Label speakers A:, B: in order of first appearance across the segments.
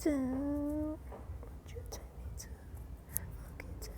A: to? Would you take me to? Okay, to.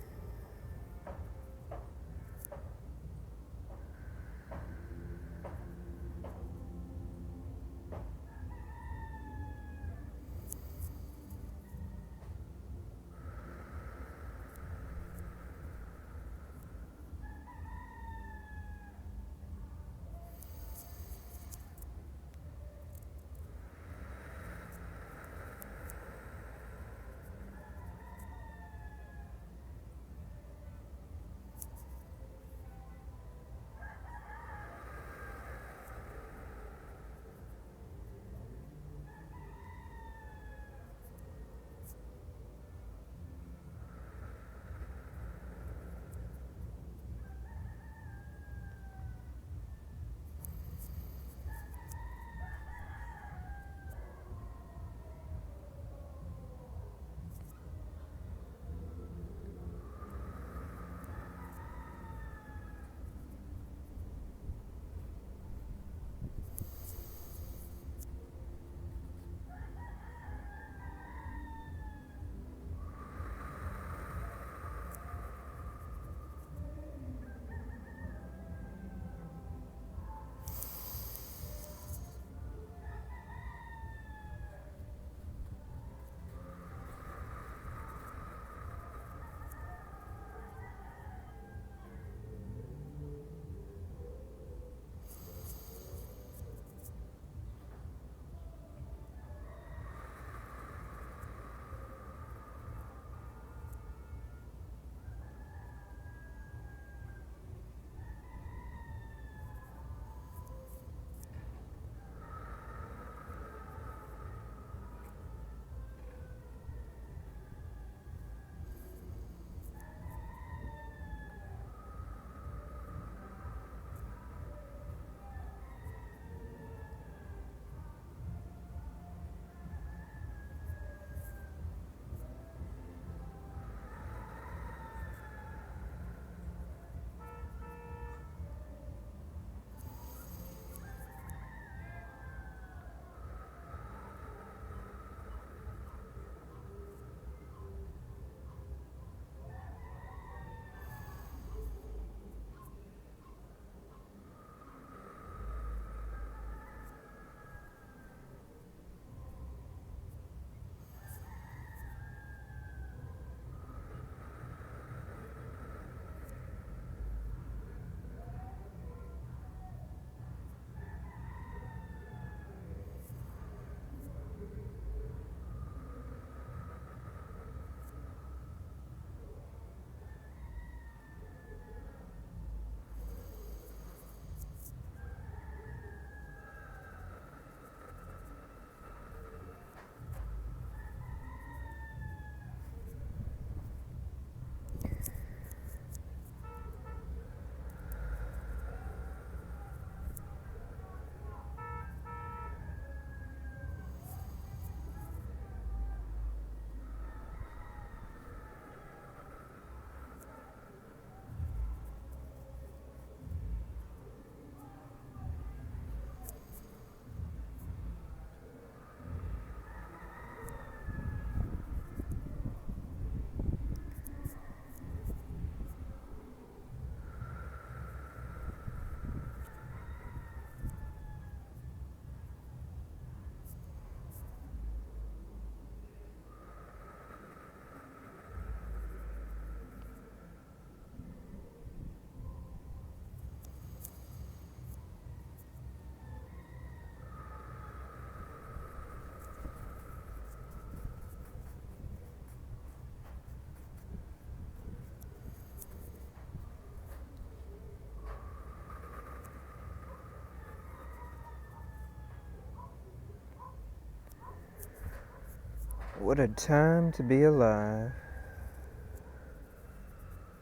A: What a time to be alive.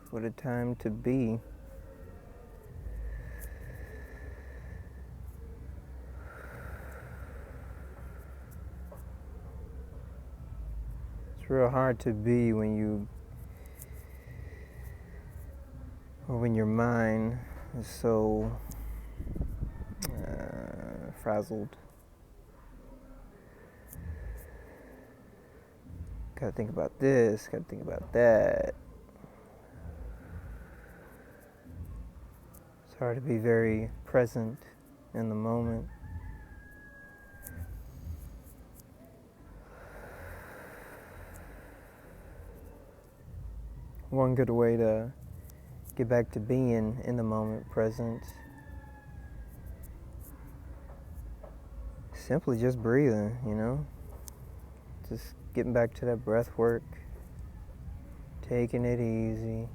A: What a time to be. It's real hard to be when your mind is so frazzled. Gotta think about this, gotta think about that. It's hard to be very present in the moment. One good way to get back to being in the moment, present, simply just breathing, just getting back to that breath work, taking it easy.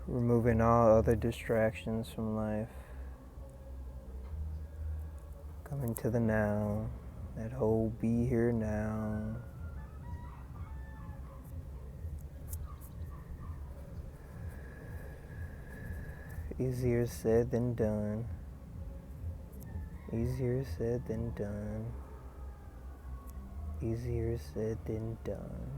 A: Removing all other distractions from life. Coming to the now, that whole be here now. Easier said than done. Easier said than done. Easier said than done.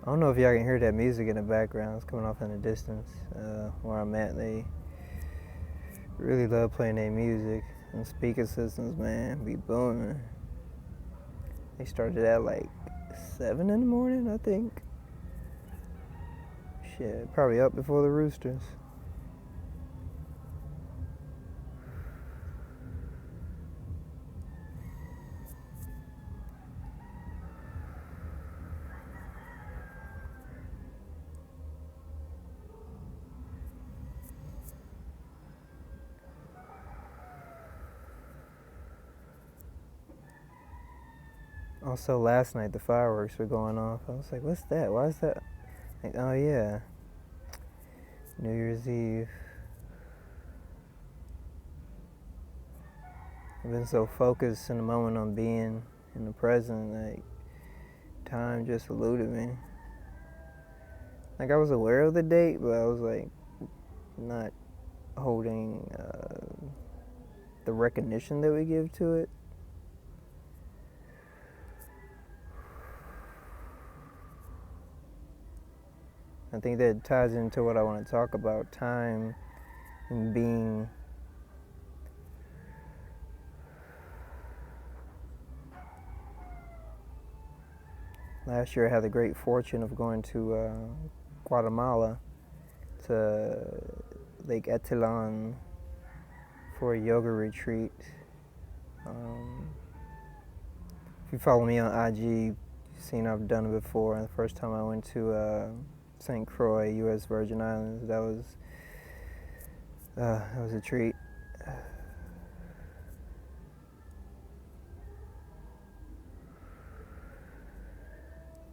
A: I don't know if y'all can hear that music in the background. It's coming off in the distance. Where I'm at, they really love playing their music. And speaker systems, man, be booming. They started at like 7 in the morning, I think. Shit, probably up before the roosters. Also, last night the fireworks were going off. I was like, what's that? Why is that? Like, oh yeah, New Year's Eve. I've been so focused in the moment on being in the present, like time just eluded me. Like I was aware of the date, but I was like not holding the recognition that we give to it. I think that ties into what I want to talk about, time and being. Last year I had the great fortune of going to Guatemala, to Lake Etilon for a yoga retreat. If you follow me on IG, you've seen I've done it before. The first time I went to St. Croix, U.S. Virgin Islands, that was a treat.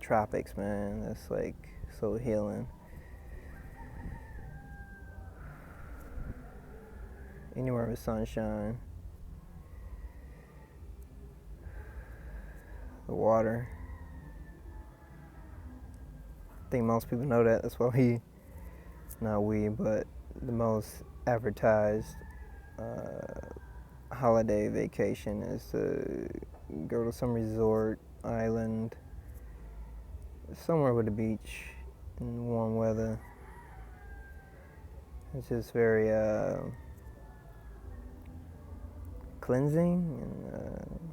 A: Tropics, man, that's like so healing. Anywhere with sunshine, the water. I think most people know that. That's why but the most advertised holiday vacation is to go to some resort, island, somewhere with a beach and warm weather. It's just very cleansing and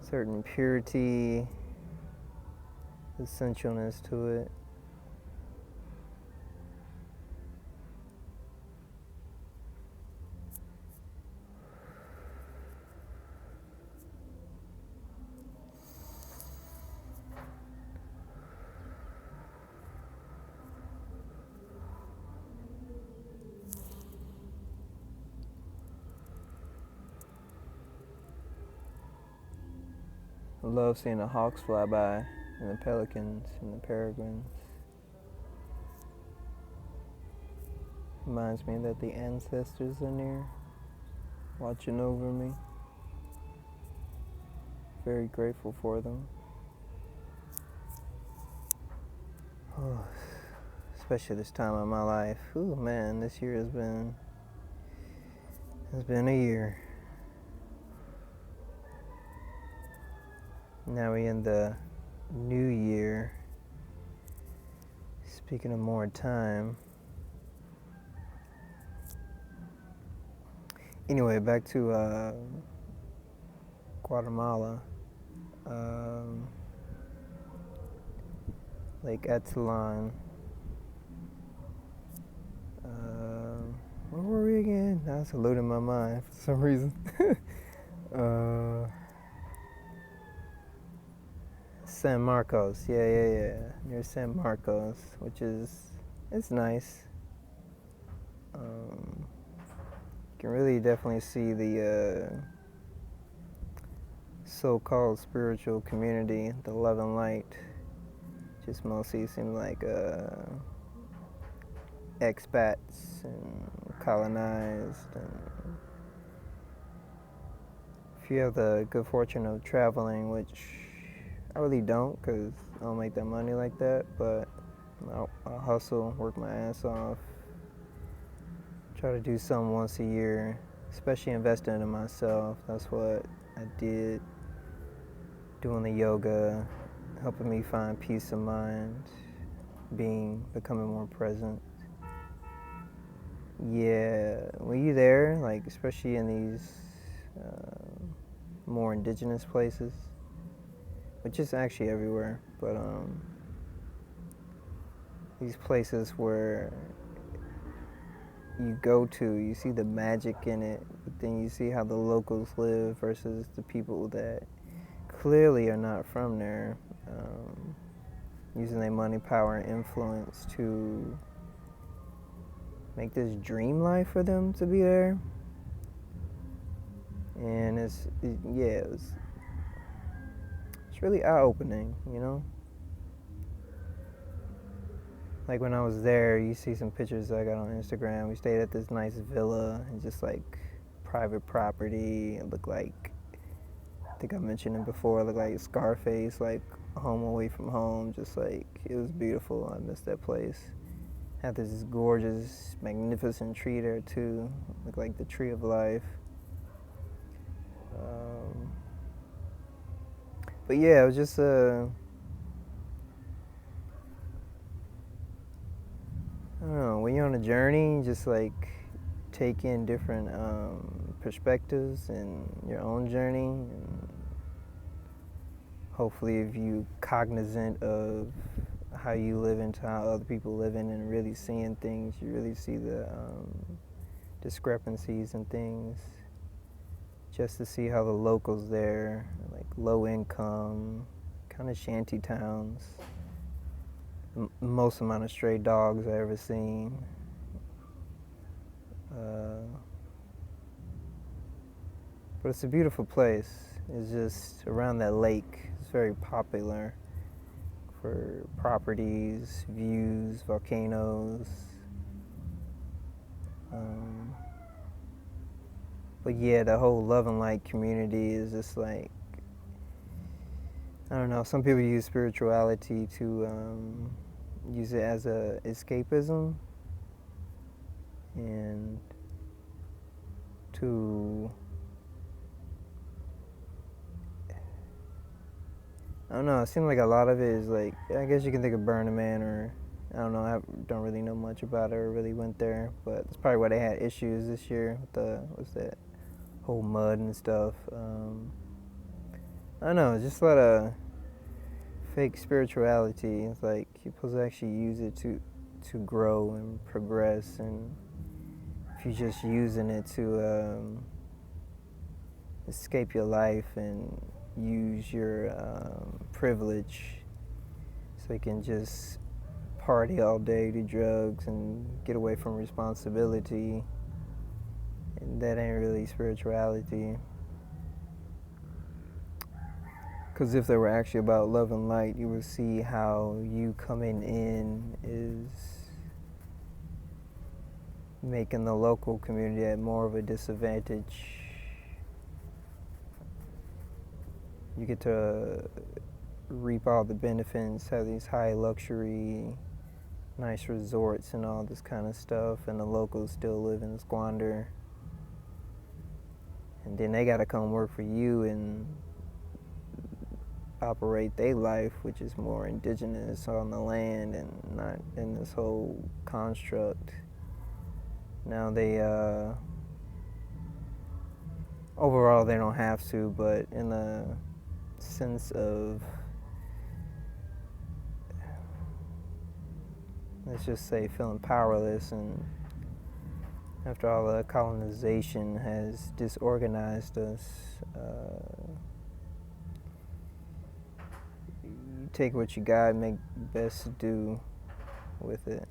A: certain purity, essentialness to it. I love seeing the hawks fly by, and the pelicans, and the peregrines. Reminds me that the ancestors are near, watching over me. Very grateful for them. Oh, especially this time of my life. Ooh, man, this year has been a year. Now we in the new year. Speaking of more time. Anyway, back to Guatemala. Lake Atitlan. Where were we again? Now it's eluding my mind for some reason. San Marcos, yeah, near San Marcos, which it's nice. You can really definitely see the so-called spiritual community, the love and light. Just mostly seem like expats and colonized. And if you have the good fortune of traveling, which I really don't because I don't make that money like that, but I'll hustle, work my ass off, try to do something once a year, especially investing in myself. That's what I did, doing the yoga, helping me find peace of mind, becoming more present. Yeah, when you're there, like especially in these more indigenous places, which is actually everywhere, but these places where you go to, you see the magic in it, but then you see how the locals live versus the people that clearly are not from there, using their money, power, and influence to make this dream life for them to be there. And it's really eye-opening, you know? Like when I was there, you see some pictures I got on Instagram. We stayed at this nice villa and just like private property. It looked like, I think I mentioned it before, it looked like Scarface, like Home Away from Home. Just like, it was beautiful. I missed that place. Had this gorgeous, magnificent tree there too. Looked like the tree of life. But yeah, it was just I don't know, when you're on a journey, just like take in different perspectives in your own journey, and hopefully if you cognizant of how you live into how other people live in and really seeing things, you really see the discrepancies and things, just to see how the locals there, like low income, kind of shanty towns, most amount of stray dogs I ever seen. But it's a beautiful place. It's just around that lake. It's very popular for properties, views, volcanoes. But yeah, the whole love and light community is just like, I don't know, some people use spirituality to use it as a escapism and to, I don't know, it seems like a lot of it is like, I guess you can think of Burning Man, or I don't know, I don't really know much about it or really went there, but that's probably why they had issues this year with what's that, whole mud and stuff. I don't know, just a lot of fake spirituality. It's like you're supposed to actually use it to grow and progress, and if you're just using it to escape your life and use your privilege so you can just party all day, do drugs, and get away from responsibility, and that ain't really spirituality. Because if they were actually about love and light, you would see how you coming in is making the local community at more of a disadvantage. You get to reap all the benefits, have these high luxury, nice resorts and all this kind of stuff, and the locals still live in squander. And then they gotta come work for you and operate their life, which is more indigenous on the land and not in this whole construct. Now they, overall they don't have to, but in a sense of, let's just say, feeling powerless, and after all the colonization has disorganized us, you take what you got and make best to do with it.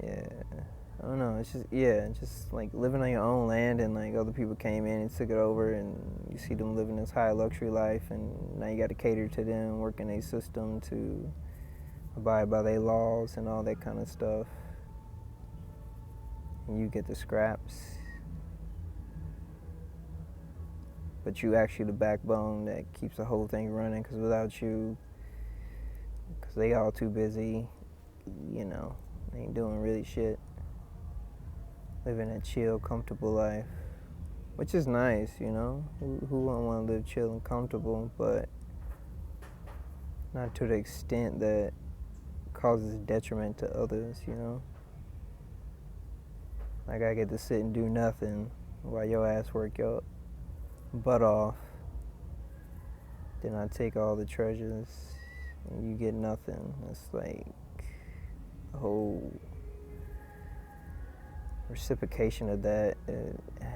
A: Yeah, I don't know, it's just like living on your own land, and like other people came in and took it over, and you see them living this high luxury life, and now you got to cater to them, work in a system to abide by their laws and all that kind of stuff. And you get the scraps, but you actually the backbone that keeps the whole thing running, because without you, because they all too busy, you know, they ain't doing really shit, living a chill, comfortable life, which is nice, you know. Who wouldn't want to live chill and comfortable, but not to the extent that causes detriment to others, you know. Like, I get to sit and do nothing while your ass work your butt off. Then I take all the treasures and you get nothing. It's like the whole reciprocation of that. It's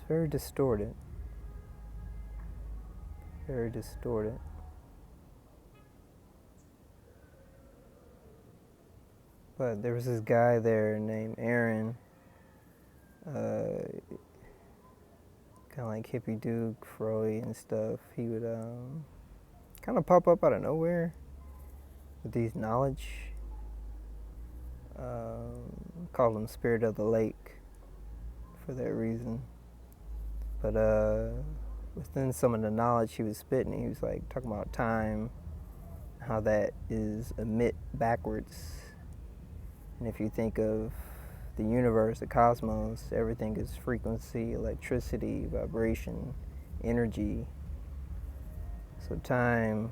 A: very distorted. Very distorted. But there was this guy there named Aaron, kind of like hippie dude, Freud and stuff. He would kind of pop up out of nowhere with these knowledge. Called him Spirit of the Lake for that reason. But within some of the knowledge he was spitting, he was like talking about time, how that is emit backwards. And if you think of the universe, the cosmos, everything is frequency, electricity, vibration, energy. So time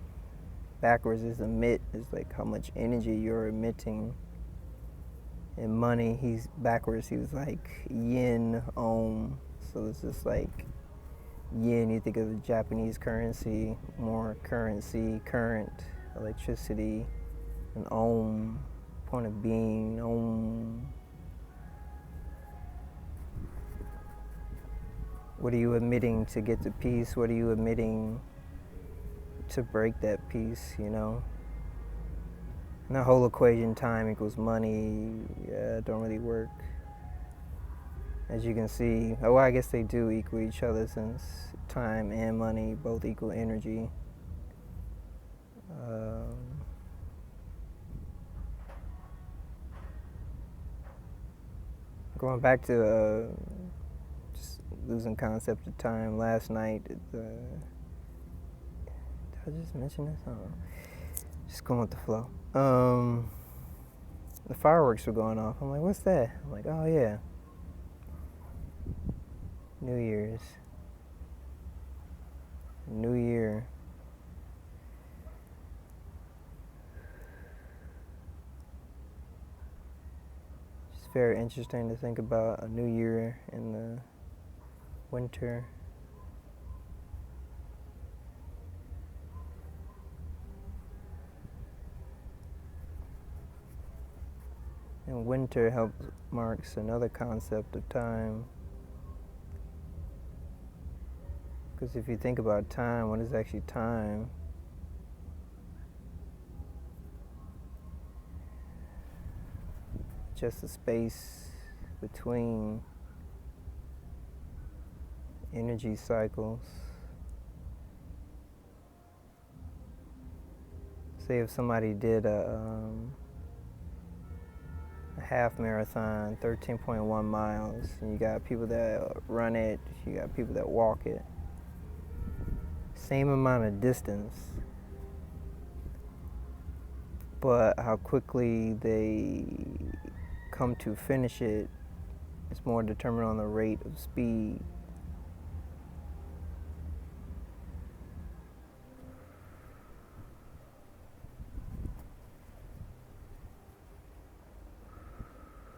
A: backwards is emit, is like how much energy you're emitting. And money, he's backwards, he was like yin, ohm. So it's just like yin, you think of the Japanese currency, more currency, current, electricity, and ohm, point of being, ohm. What are you emitting to get to peace? What are you emitting to break that peace, you know? And the whole equation, time equals money, don't really work. As you can see, well, I guess they do equal each other, since time and money both equal energy. Going back to just losing concept of time, last night, did I just mention this? Oh, just going with the flow. The fireworks were going off. I'm like, what's that? I'm like, oh yeah, New Year's. New Year. It's very interesting to think about a new year in the winter. And winter marks another concept of time. Because if you think about time, what is actually time? Just the space between energy cycles. Say if somebody did a half marathon, 13.1 miles, and you got people that run it, you got people that walk it. Same amount of distance, but how quickly they come to finish it It's more determined on the rate of speed.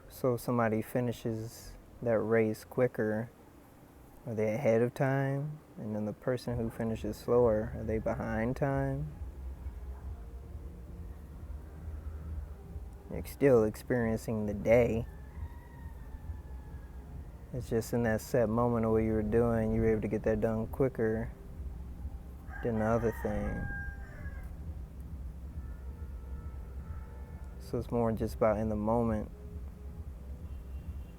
A: So if somebody finishes that race quicker, are they ahead of time? And then the person who finishes slower, are they behind time? You're still experiencing the day. It's just in that set moment of what you were doing, you were able to get that done quicker than the other thing. So it's more just about in the moment.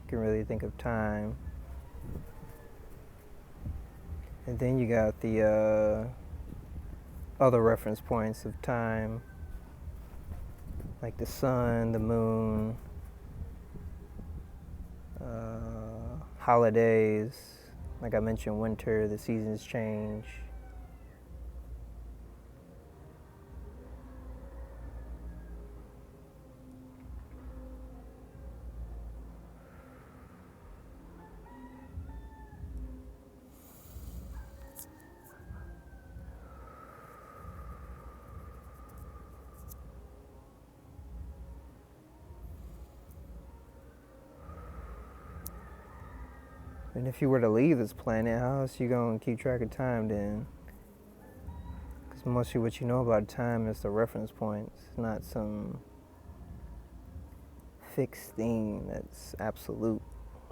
A: You can really think of time. And then you got the other reference points of time, like the sun, the moon, holidays. Like I mentioned, winter, the seasons change. And if you were to leave this planet, how else are you going to keep track of time then? Because mostly what you know about time is the reference points, not some fixed thing that's absolute.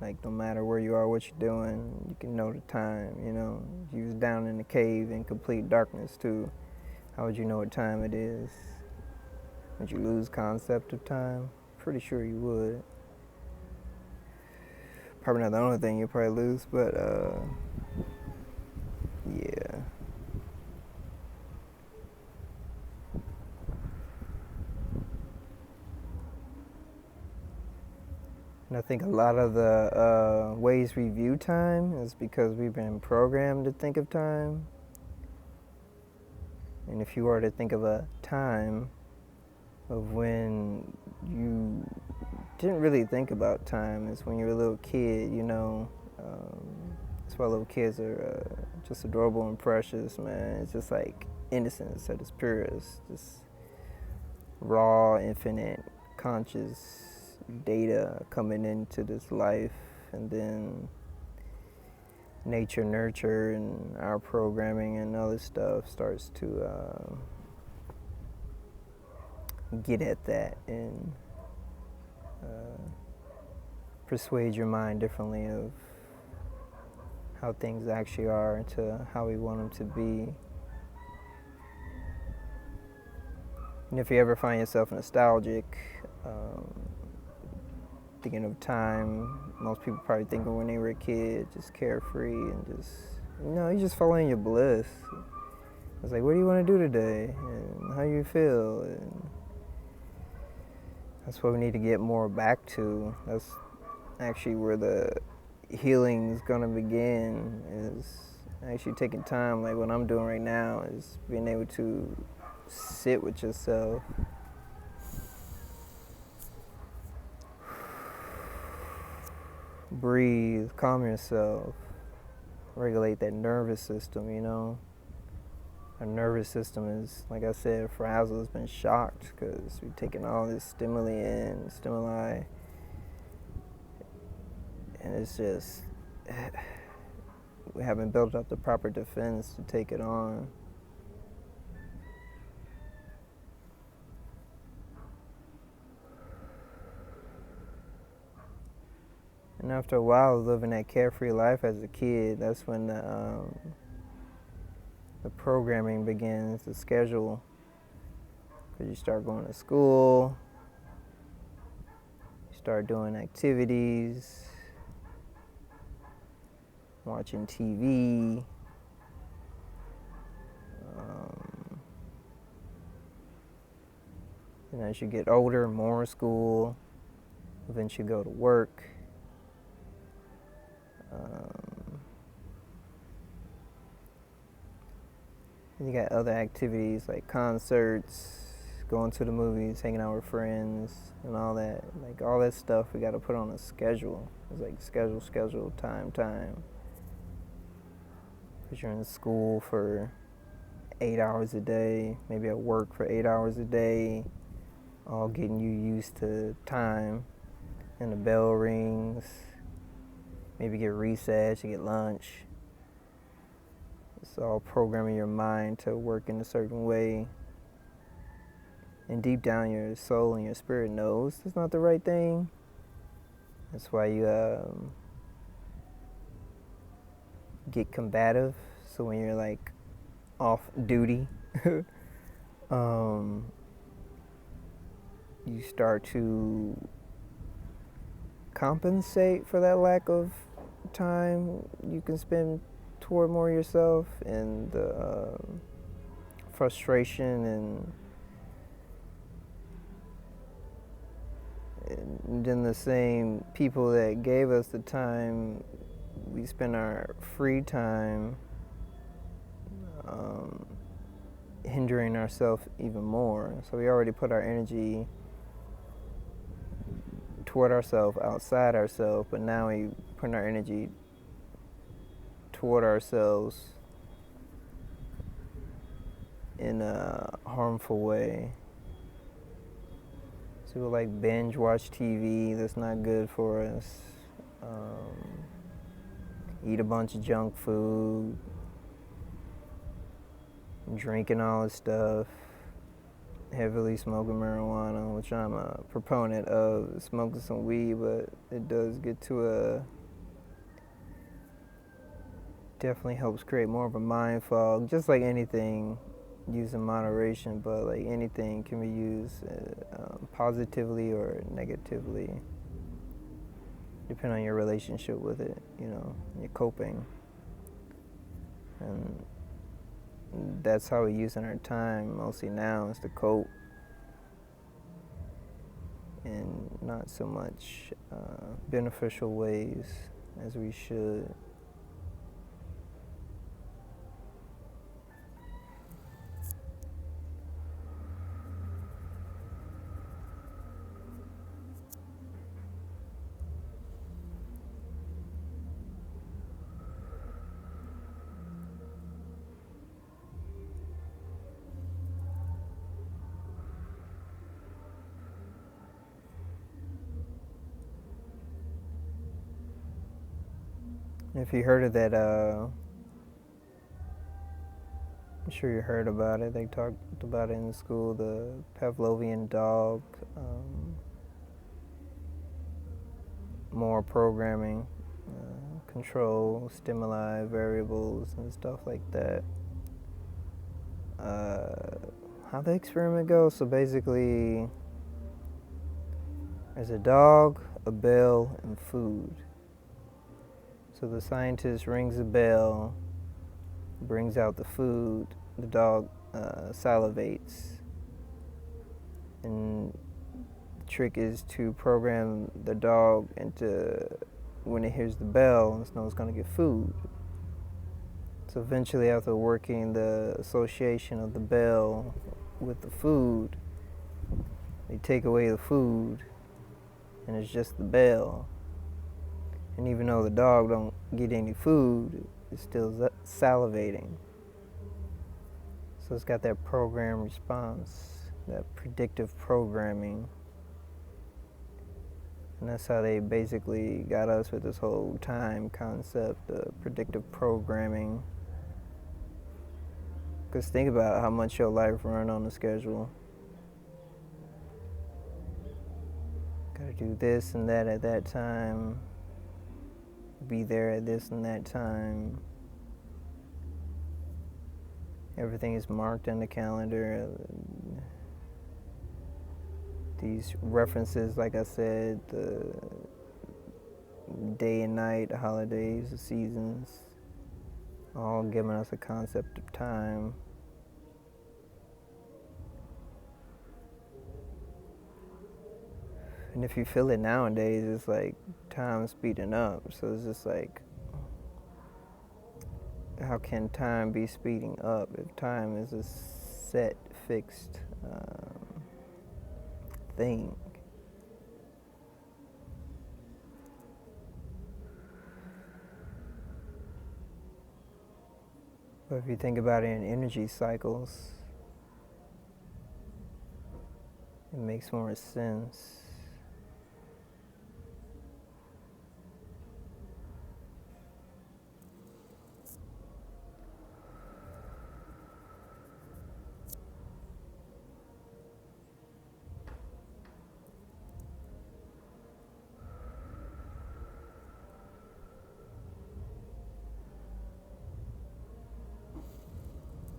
A: Like no matter where you are, what you're doing, you can know the time, you know. If you was down in the cave in complete darkness too, how would you know what time it is? Would you lose concept of time? Pretty sure you would. Probably not the only thing you'll probably lose, but yeah. And I think a lot of the ways we view time is because we've been programmed to think of time. And if you were to think of a time of when you didn't really think about time, is when you were a little kid, you know. That's why little kids are just adorable and precious, man. It's just like innocence at its purest, just raw, infinite, conscious data coming into this life, and then nature, nurture, and our programming and other stuff starts to get at that and persuade your mind differently of how things actually are to how we want them to be. And if you ever find yourself nostalgic, thinking of time, most people probably think of when they were a kid, just carefree and just, you know, you just following your bliss. It's like, what do you want to do today? And how you feel? And that's what we need to get more back to. That's actually where the healing is going to begin, is actually taking time, like what I'm doing right now, is being able to sit with yourself. Breathe, calm yourself, regulate that nervous system, you know. Our nervous system is, like I said, frazzled. It's been shocked because we've taken all this stimuli, and it's just, we haven't built up the proper defense to take it on. And after a while of living that carefree life as a kid, that's when the programming begins, the schedule. Because you start going to school, you start doing activities, watching TV. And as you get older, more school, eventually go to work. You got other activities like concerts, going to the movies, hanging out with friends, and all that. Like all that stuff, we got to put on a schedule. It's like schedule, time. Because you're in school for 8 hours a day, maybe at work for 8 hours a day, all getting you used to time. And the bell rings, maybe get recess, you get lunch. It's all programming your mind to work in a certain way. And deep down, your soul and your spirit knows it's not the right thing. That's why you get combative. So when you're like off duty, you start to compensate for that lack of time you can spend toward more yourself, and the frustration and then the same people that gave us the time, we spend our free time hindering ourselves even more. So we already put our energy toward ourselves, outside ourselves, but now we put our energy toward ourselves in a harmful way. So we'll like binge watch TV that's not good for us, eat a bunch of junk food, drinking all this stuff, heavily smoking marijuana, which I'm a proponent of smoking some weed, but it does get to definitely helps create more of a mind fog, just like anything, used in moderation, but like anything can be used positively or negatively, depending on your relationship with it, your coping. And that's how we're using our time mostly now, is to cope, in not so much beneficial ways as we should. If you heard of that, I'm sure you heard about it. They talked about it in school, the Pavlovian dog, more programming, control, stimuli, variables, and stuff like that. How the experiment goes? So basically, there's a dog, a bell, and food. So the scientist rings a bell, brings out the food, the dog salivates, and the trick is to program the dog into, when it hears the bell, it knows it's going to get food. So eventually, after working the association of the bell with the food, they take away the food, and it's just the bell. And even though the dog don't get any food, it's still salivating. So it's got that program response, that predictive programming. And that's how they basically got us with this whole time concept of predictive programming. Because think about how much your life run on a schedule. Gotta do this and that at that time. Be there at this and that time. Everything is marked in the calendar. These references, like I said, the day and night, the holidays, the seasons, all giving us a concept of time. And if you feel it nowadays, it's like time speeding up. So it's just like, how can time be speeding up if time is a set, fixed thing. But if you think about it in energy cycles, it makes more sense.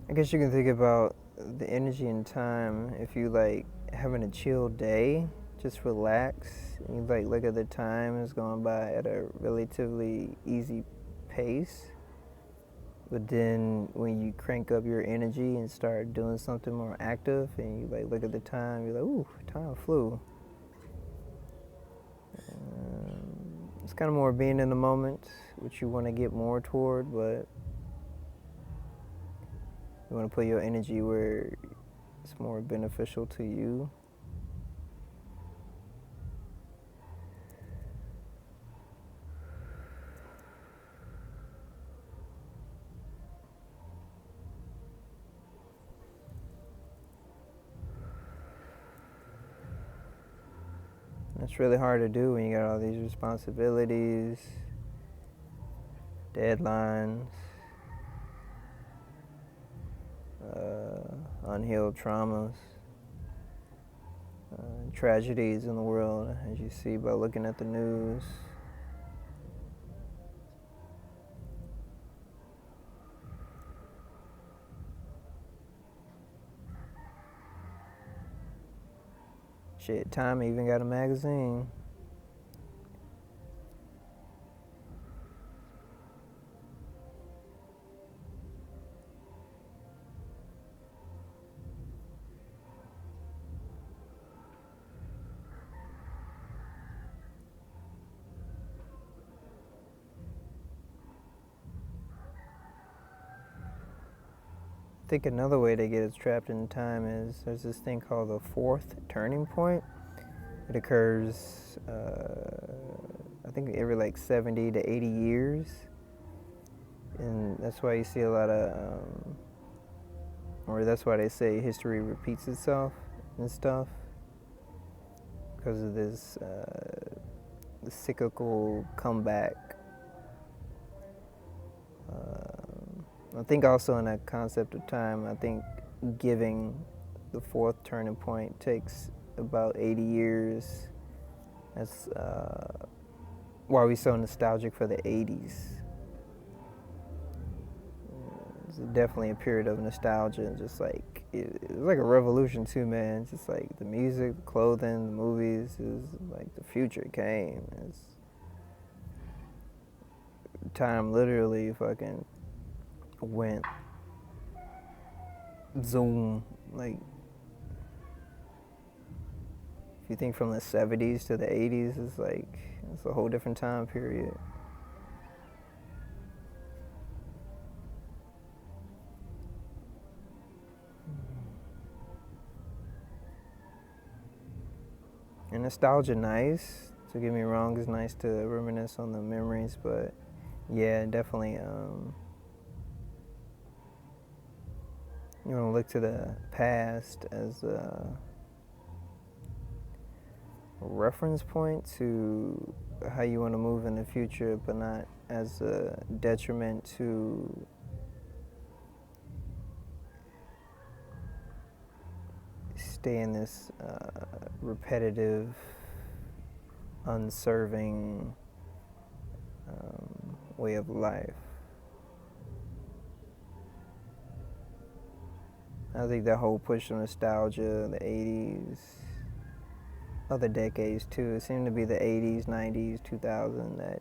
A: I guess you can think about the energy and time if you like having a chill day, just relax. And you like look at the time, it's going by at a relatively easy pace. But then when you crank up your energy and start doing something more active and you like look at the time, you're like, ooh, time flew. It's kind of more being in the moment, which you want to get more toward, but you want to put your energy where it's more beneficial to you. It's really hard to do when you got all these responsibilities, deadlines, unhealed traumas, tragedies in the world, as you see by looking at the news. Shit, Time even got a magazine. I think another way to get us trapped in time is there's this thing called the fourth turning point. It occurs, I think, every like 70 to 80 years. And that's why you see a lot of, or that's why they say history repeats itself and stuff. Because of this the cyclical comeback. I think also in that concept of time, I think giving the fourth turning point takes about 80 years. That's why we're so nostalgic for the 80s. It's definitely a period of nostalgia. Just like it was like a revolution too, man. Just like the music, the clothing, the movies. It was like the future came. Time literally fucking went zoom. Like if you think from the 70s to the 80s, it's a whole different time period. And nostalgia nice. Don't get me wrong, it's nice to reminisce on the memories, but yeah, definitely you want to look to the past as a reference point to how you want to move in the future, but not as a detriment to stay in this repetitive, unserving way of life. I think that whole push of nostalgia, the 80s, other decades too, it seemed to be the 80s, 90s, 2000 that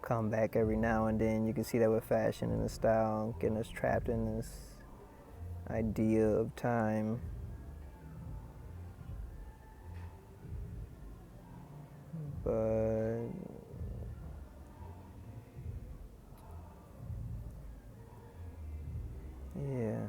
A: come back every now and then. You can see that with fashion and the style, getting us trapped in this idea of time. But yeah.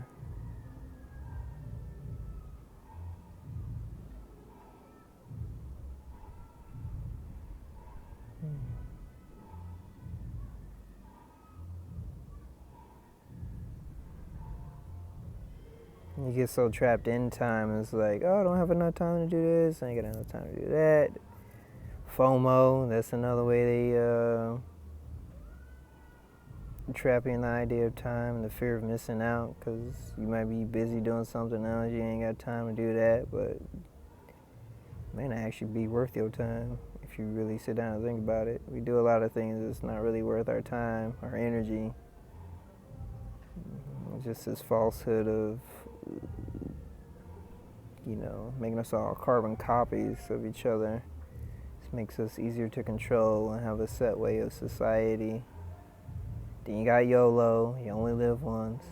A: You get so trapped in time, it's like, oh, I don't have enough time to do this, I ain't got enough time to do that. FOMO, that's another way they trap you in the idea of time and the fear of missing out, because you might be busy doing something else, you ain't got time to do that, but it may not actually be worth your time if you really sit down and think about it. We do a lot of things that's not really worth our time, our energy. Just this falsehood of, making us all carbon copies of each other. This makes us easier to control and have a set way of society. Then you got YOLO, you only live once.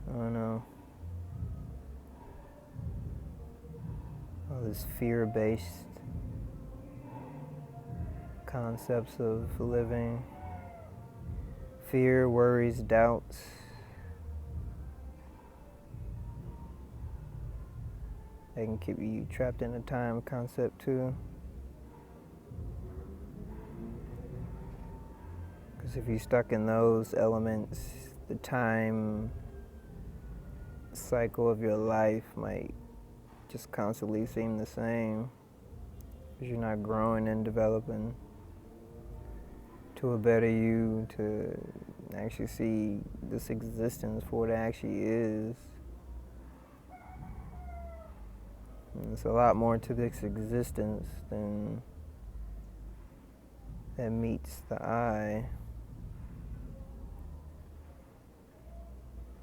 A: I don't know. All this fear-based concepts of living. Fear, worries, doubts. They can keep you trapped in a time concept too. Because if you're stuck in those elements, the time cycle of your life might just constantly seem the same. Because you're not growing and developing to a better you, to actually see this existence for what it actually is. And there's a lot more to this existence than that meets the eye,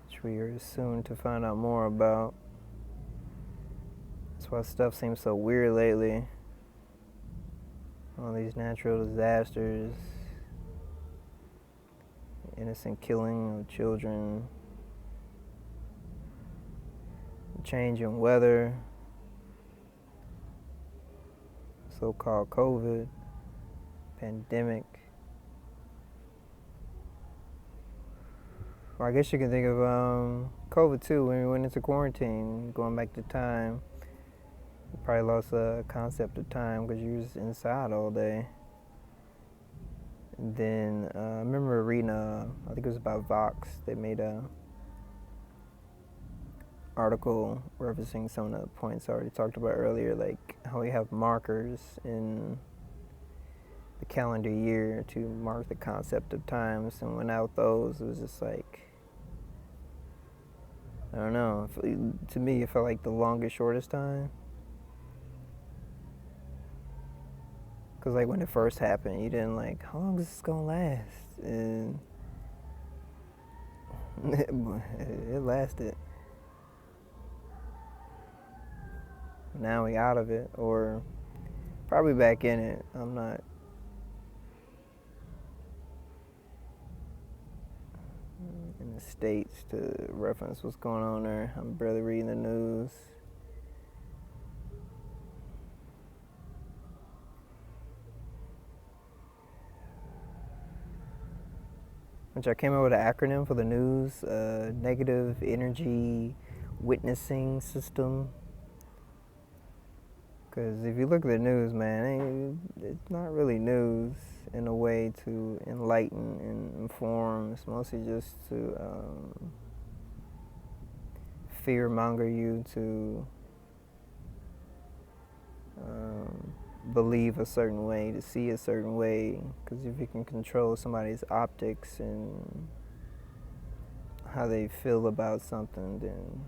A: which we are soon to find out more about. That's why stuff seems so weird lately. All these natural disasters, innocent killing of children, change in weather, so-called COVID, pandemic. Or I guess you can think of COVID too, when we went into quarantine, going back to time. You probably lost the concept of time because you was inside all day. And then I remember reading I think it was about Vox. They made a article referencing some of the points I already talked about earlier, like how we have markers in the calendar year to mark the concept of times, and without those, it was just like, I don't know, to me it felt like the longest, shortest time. Because like when it first happened, you didn't like, how long is this gonna last? And it lasted. Now we out of it, or probably back in it. I'm not in the States to reference what's going on there. I'm barely reading the news. Which I came up with an acronym for the news, Negative Energy Witnessing System. Because if you look at the news, man, it's not really news in a way to enlighten and inform. It's mostly just to fear-monger you to believe a certain way, to see a certain way. Because if you can control somebody's optics and how they feel about something, then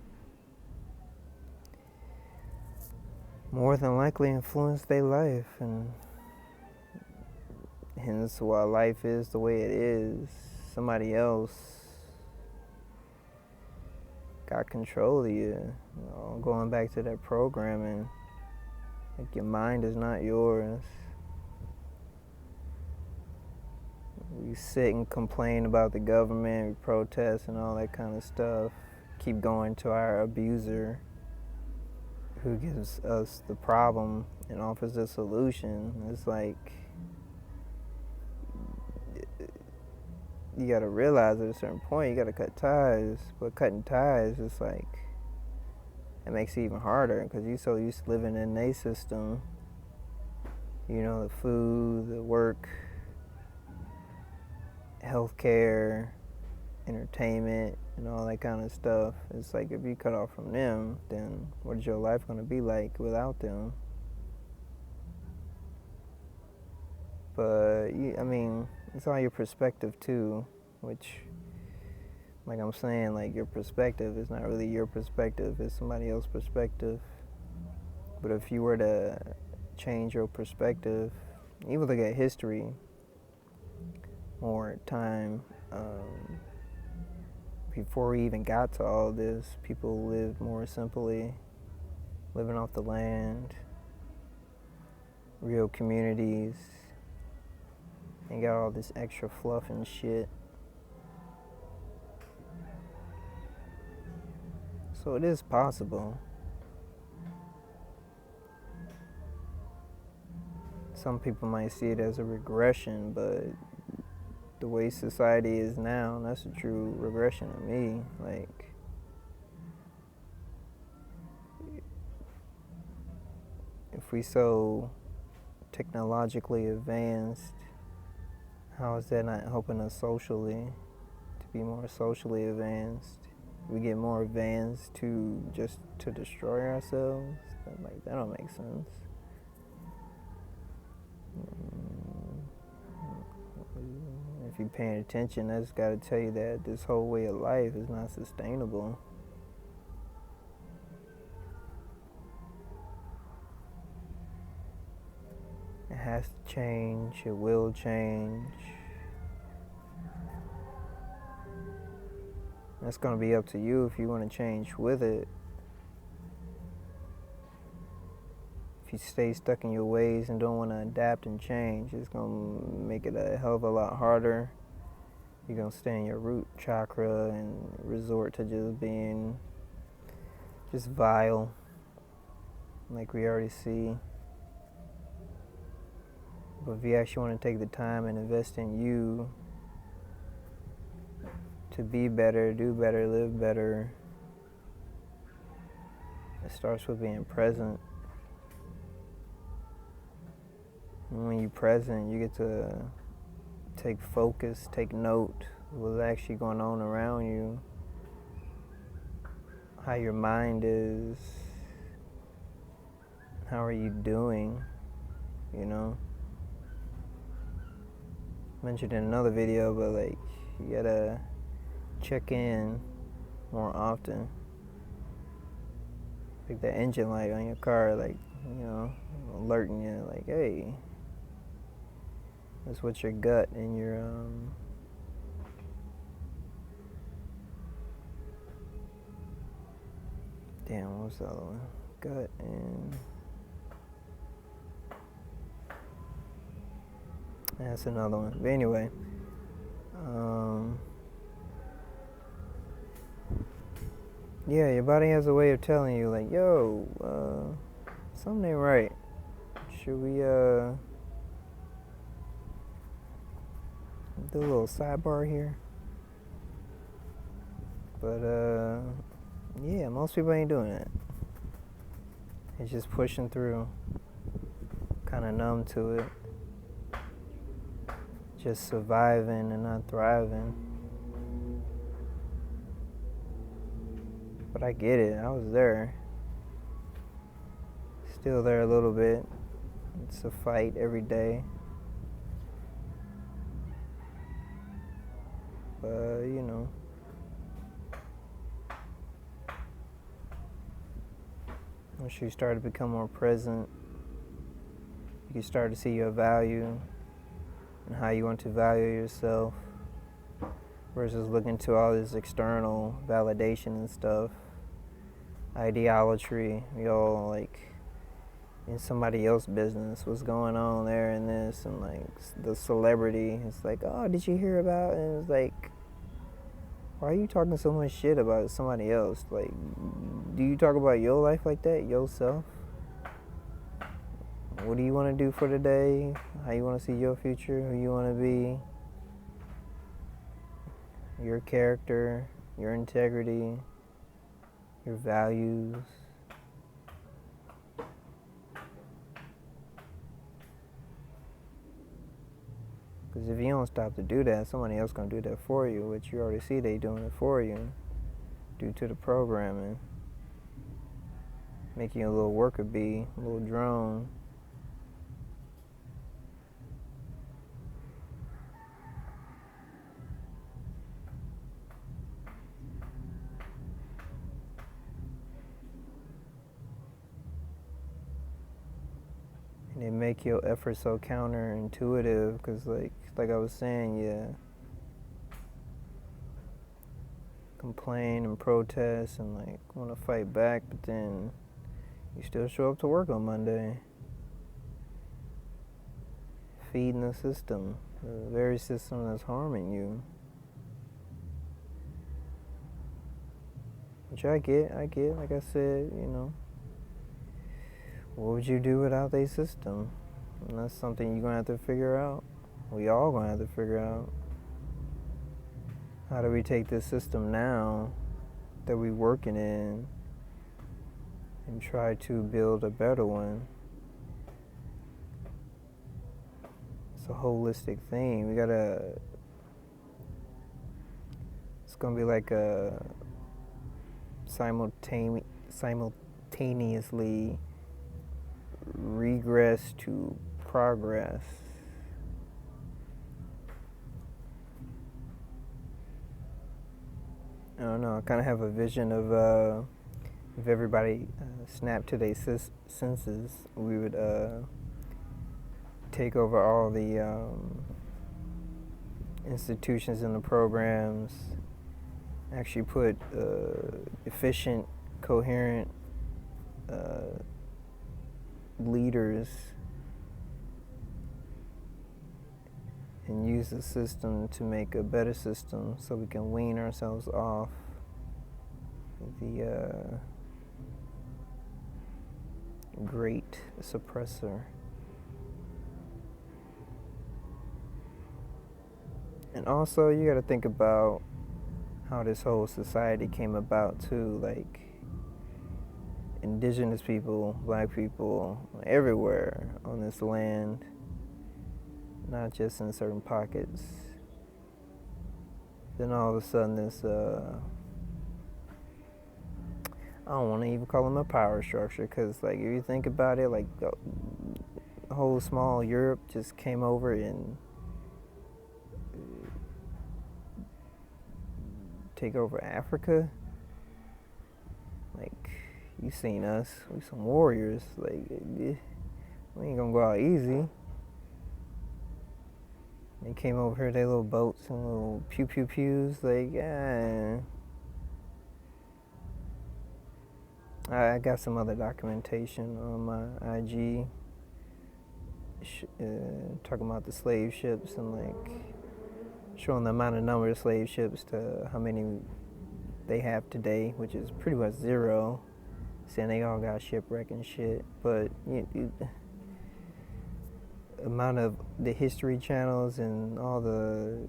A: more than likely influence their life, and hence why life is the way it is. Somebody else got control of you. Going back to that programming, like your mind is not yours. We sit and complain about the government, we protest and all that kind of stuff. Keep going to our abuser, who gives us the problem and offers the solution. It's like, you gotta realize at a certain point you gotta cut ties. But cutting ties is like, it makes it even harder because you're so used to living in a system. The food, the work, healthcare, entertainment and all that kind of stuff. It's like if you cut off from them, then what is your life going to be like without them? But I mean, it's all your perspective too, which, like I'm saying, like your perspective is not really your perspective, it's somebody else's perspective. But if you were to change your perspective, even look at history, more time, before we even got to all this, people lived more simply, living off the land, real communities, and got all this extra fluff and shit. So it is possible. Some people might see it as a regression, but the way society is now, that's a true regression to me. Like, if we so technologically advanced, how is that not helping us socially to be more socially advanced? We get more advanced to just to destroy ourselves? Like, that don't make sense. If you're paying attention, I just gotta tell you that this whole way of life is not sustainable. It has to change, it will change. That's gonna be up to you if you wanna change with it. If you stay stuck in your ways and don't wanna adapt and change, it's gonna make it a hell of a lot harder. You're gonna stay in your root chakra and resort to just being just vile, like we already see. But if you actually want to take the time and invest in you to be better, do better, live better, it starts with being present. And when you're present, you get to take focus, take note of what's actually going on around you, how your mind is, how are you doing, you know? Mentioned in another video, but like, you gotta check in more often. Like the engine light on your car, like, you know, alerting you, like, hey, that's what your gut and your what was the other one? Gut and that's another one. But anyway, yeah, your body has a way of telling you, like, yo, something ain't right. Should we do a little sidebar here? But yeah, most people ain't doing it. It's just pushing through, kind of numb to it, just surviving and not thriving. But I get it, I was there. Still there a little bit. It's a fight every day. But, you know, once you start to become more present, you can start to see your value and how you want to value yourself versus looking to all this external validation and stuff. Ideology, we all like in somebody else's business, what's going on there in this, and like the celebrity, it's like, oh, did you hear about, and it's like, why are you talking so much shit about somebody else? Like, do you talk about your life like that, yourself? What do you want to do for today? How you want to see your future? Who you want to be? Your character, your integrity, your values. Because Because if you don't stop to do that, somebody else going to do that for you, which you already see they doing it for you due to the programming. Making you a little worker bee, a little drone. And they make your effort so counterintuitive, because like I was saying, yeah, complain and protest and like want to fight back, but then you still show up to work on Monday, feeding the system, the very system that's harming you. Which I get, like I said, what would you do without a system? And that's something you're going to have to figure out. We all going to have to figure out. How do we take this system now that we're working in and try to build a better one? It's a holistic thing. It's going to be like a simultaneously regress to progress. I don't know, I kind of have a vision of if everybody snapped to their senses, we would take over all the institutions and the programs, actually put efficient, coherent leaders and use the system to make a better system so we can wean ourselves off the great suppressor. And also you got to think about how this whole society came about too, like indigenous people, black people, everywhere on this land, not just in certain pockets. Then all of a sudden this, I don't want to even call them a power structure, because like if you think about it, like the whole small Europe just came over and take over Africa. Like, you seen us, we some warriors, like we ain't gonna go out easy. They came over here, they little boats and little pew pew pews, like, yeah. I got some other documentation on my IG talking about the slave ships and like showing the amount of number of slave ships to how many they have today, which is pretty much zero, saying they all got shipwrecked and shit. But amount of the history channels and all the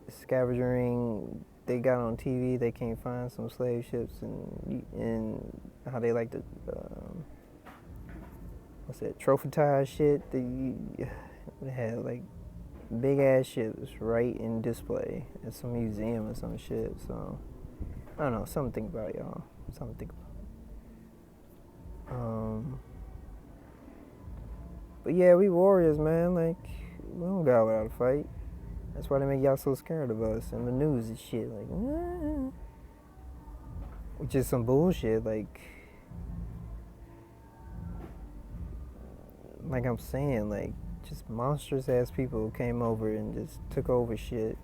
A: scavenging they got on TV, they can't find some slave ships, and how they like to what's that, trophietize shit. They had like big ass ships right in display at some museum or some shit. So I don't know, something to think about, y'all. Something to think about. But yeah, we warriors, man. Like, we don't go out without a fight. That's why they make y'all so scared of us and the news and shit. Like, which is some bullshit. Like I'm saying, like, just monstrous ass people came over and just took over shit.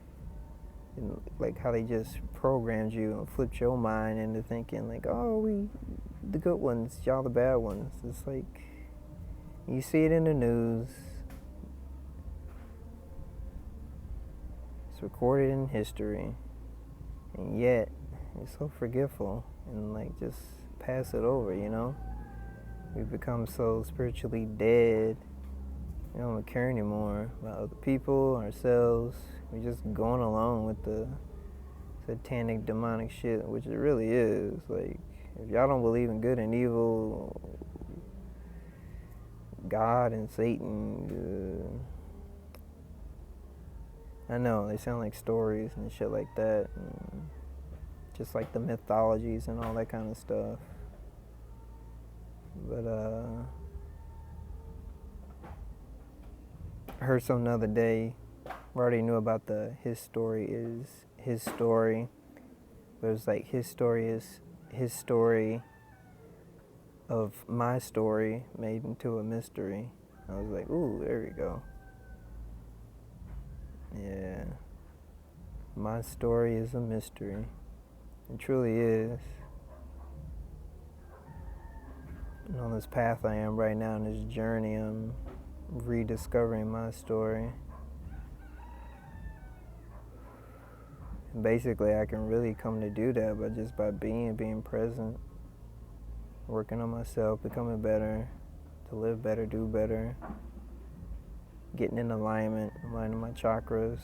A: And like how they just programmed you and flipped your mind into thinking like, oh, we the good ones, y'all the bad ones. It's like, you see it in the news. It's recorded in history. And yet, it's so forgetful and like just pass it over, you know? We've become so spiritually dead. We don't care anymore about other people, ourselves. We're just going along with the satanic, demonic shit, which it really is. Like, if y'all don't believe in good and evil, God and Satan, I know, they sound like stories and shit like that. And just like the mythologies and all that kind of stuff. But I heard something the other day. I already knew about the his story is his story. But it was like his story is his story of my story made into a mystery. I was like, ooh, there we go. Yeah. My story is a mystery. It truly is. And on this path I am right now, in this journey, I'm rediscovering my story. And basically, I can really come to do that by being present, working on myself, becoming better, to live better, do better, getting in alignment, aligning my chakras,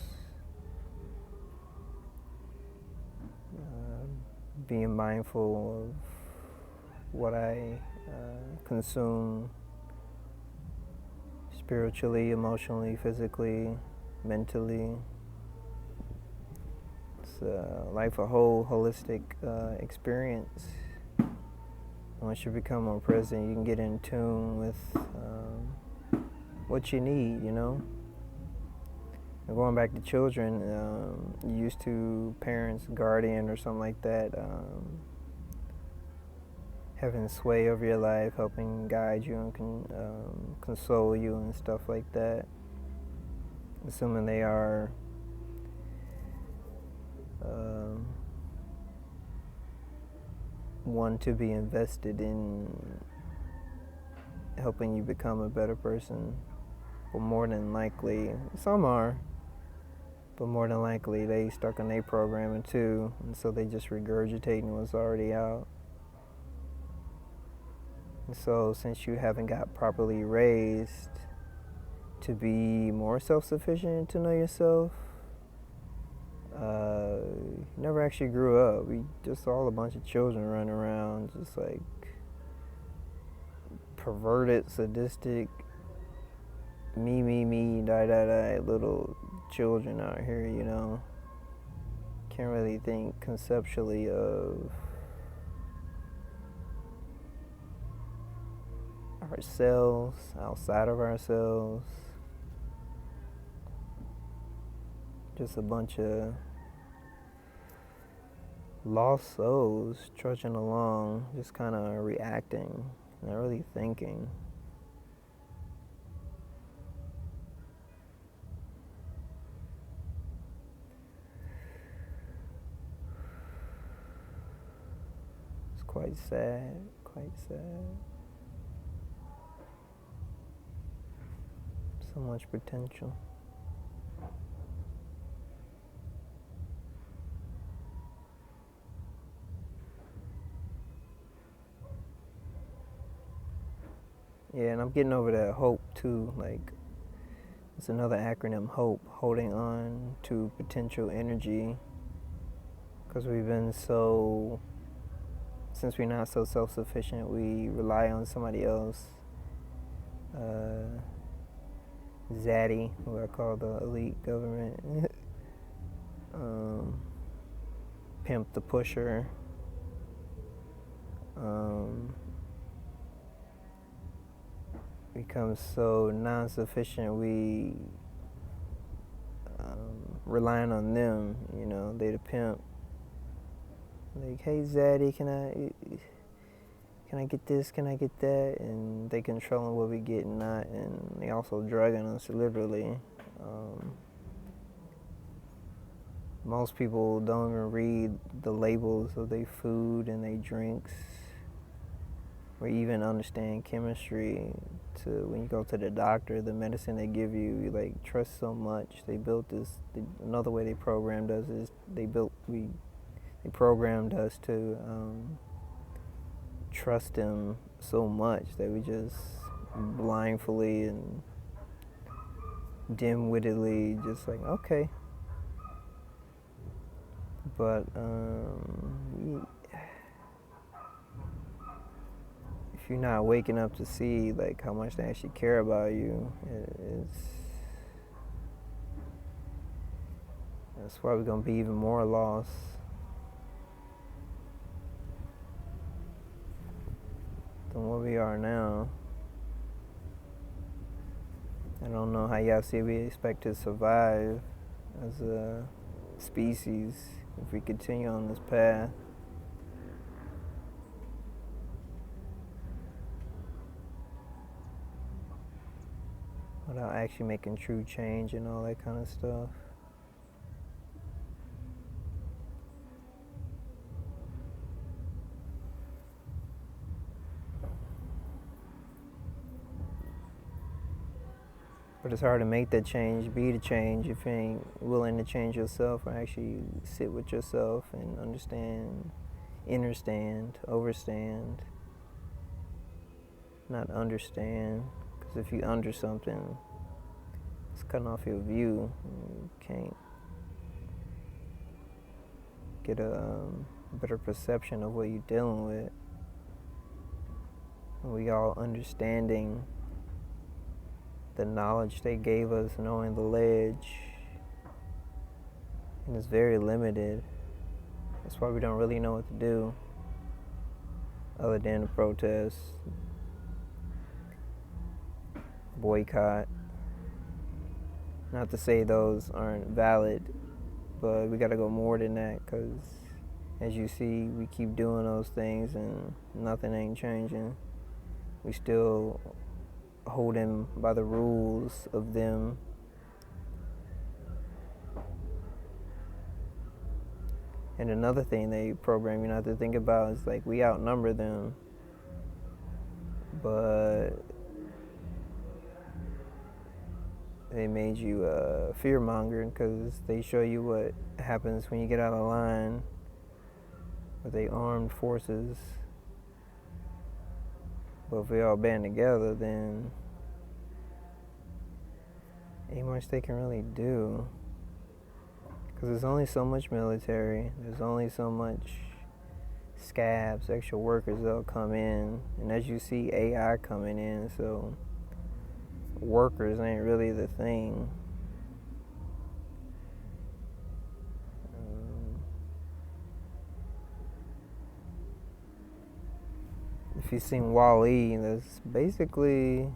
A: being mindful of what I consume spiritually, emotionally, physically, mentally. It's life a whole holistic experience. Once you become more present, you can get in tune with what you need, you know. And going back to children, used to parents, guardian, or something like that, having sway over your life, helping guide you and console you and stuff like that. Assuming they are one to be invested in helping you become a better person. But more than likely, some are, but more than likely they stuck on their programming too, and so they just regurgitating what's already out. And so since you haven't got properly raised to be more self-sufficient, to know yourself, never actually grew up. We just all a bunch of children running around, just like perverted, sadistic, me, die, little children out here, you know. Can't really think conceptually of ourselves, outside of ourselves. Just a bunch of lost souls trudging along, just kind of reacting, not really thinking. It's quite sad, quite sad. So much potential. Yeah, and I'm getting over that hope too. Like, it's another acronym, HOPE, holding on to potential energy. Because we've been so, since we're not so self-sufficient, we rely on somebody else. Zaddy, who I call the elite government. Pimp the pusher. Become so non-sufficient, we relying on them, you know. They the pimp. Like, hey Zaddy, can I get this, can I get that? And they controlling what we get and not, and they also drugging us literally. Most people don't even read the labels of their food and their drinks, or even understand chemistry. To when you go to the doctor, the medicine they give you, you like trust so much. They built this. Another way they programmed us is they programmed us to trust them so much that we just blindly and dim-wittedly just like, okay. But if you're not waking up to see like how much they actually care about you, That's why we're going to be even more lost. Than what we are now. I don't know how y'all see we expect to survive as a species if we continue on this path. Without actually making true change and all that kind of stuff. But it's hard to make that change, be the change, if you ain't willing to change yourself or actually sit with yourself and understand, understand, overstand, not understand. Because if you under something, it's cutting off your view. You can't get a better perception of what you're dealing with. And we all understanding the knowledge they gave us, knowing the ledge, and it's very limited. That's why we don't really know what to do other than to protest, boycott. Not to say those aren't valid, but we gotta go more than that, because as you see, we keep doing those things and nothing ain't changing. We still hold him by the rules of them. And another thing they program you not to think about is like we outnumber them, but they made you fear-monger because they show you what happens when you get out of line with the armed forces. But if we all band together, then ain't much they can really do. Because there's only so much military, there's only so much scabs, extra workers that'll come in. And as you see, AI coming in, so workers ain't really the thing. If you've seen Wall-E, that's basically,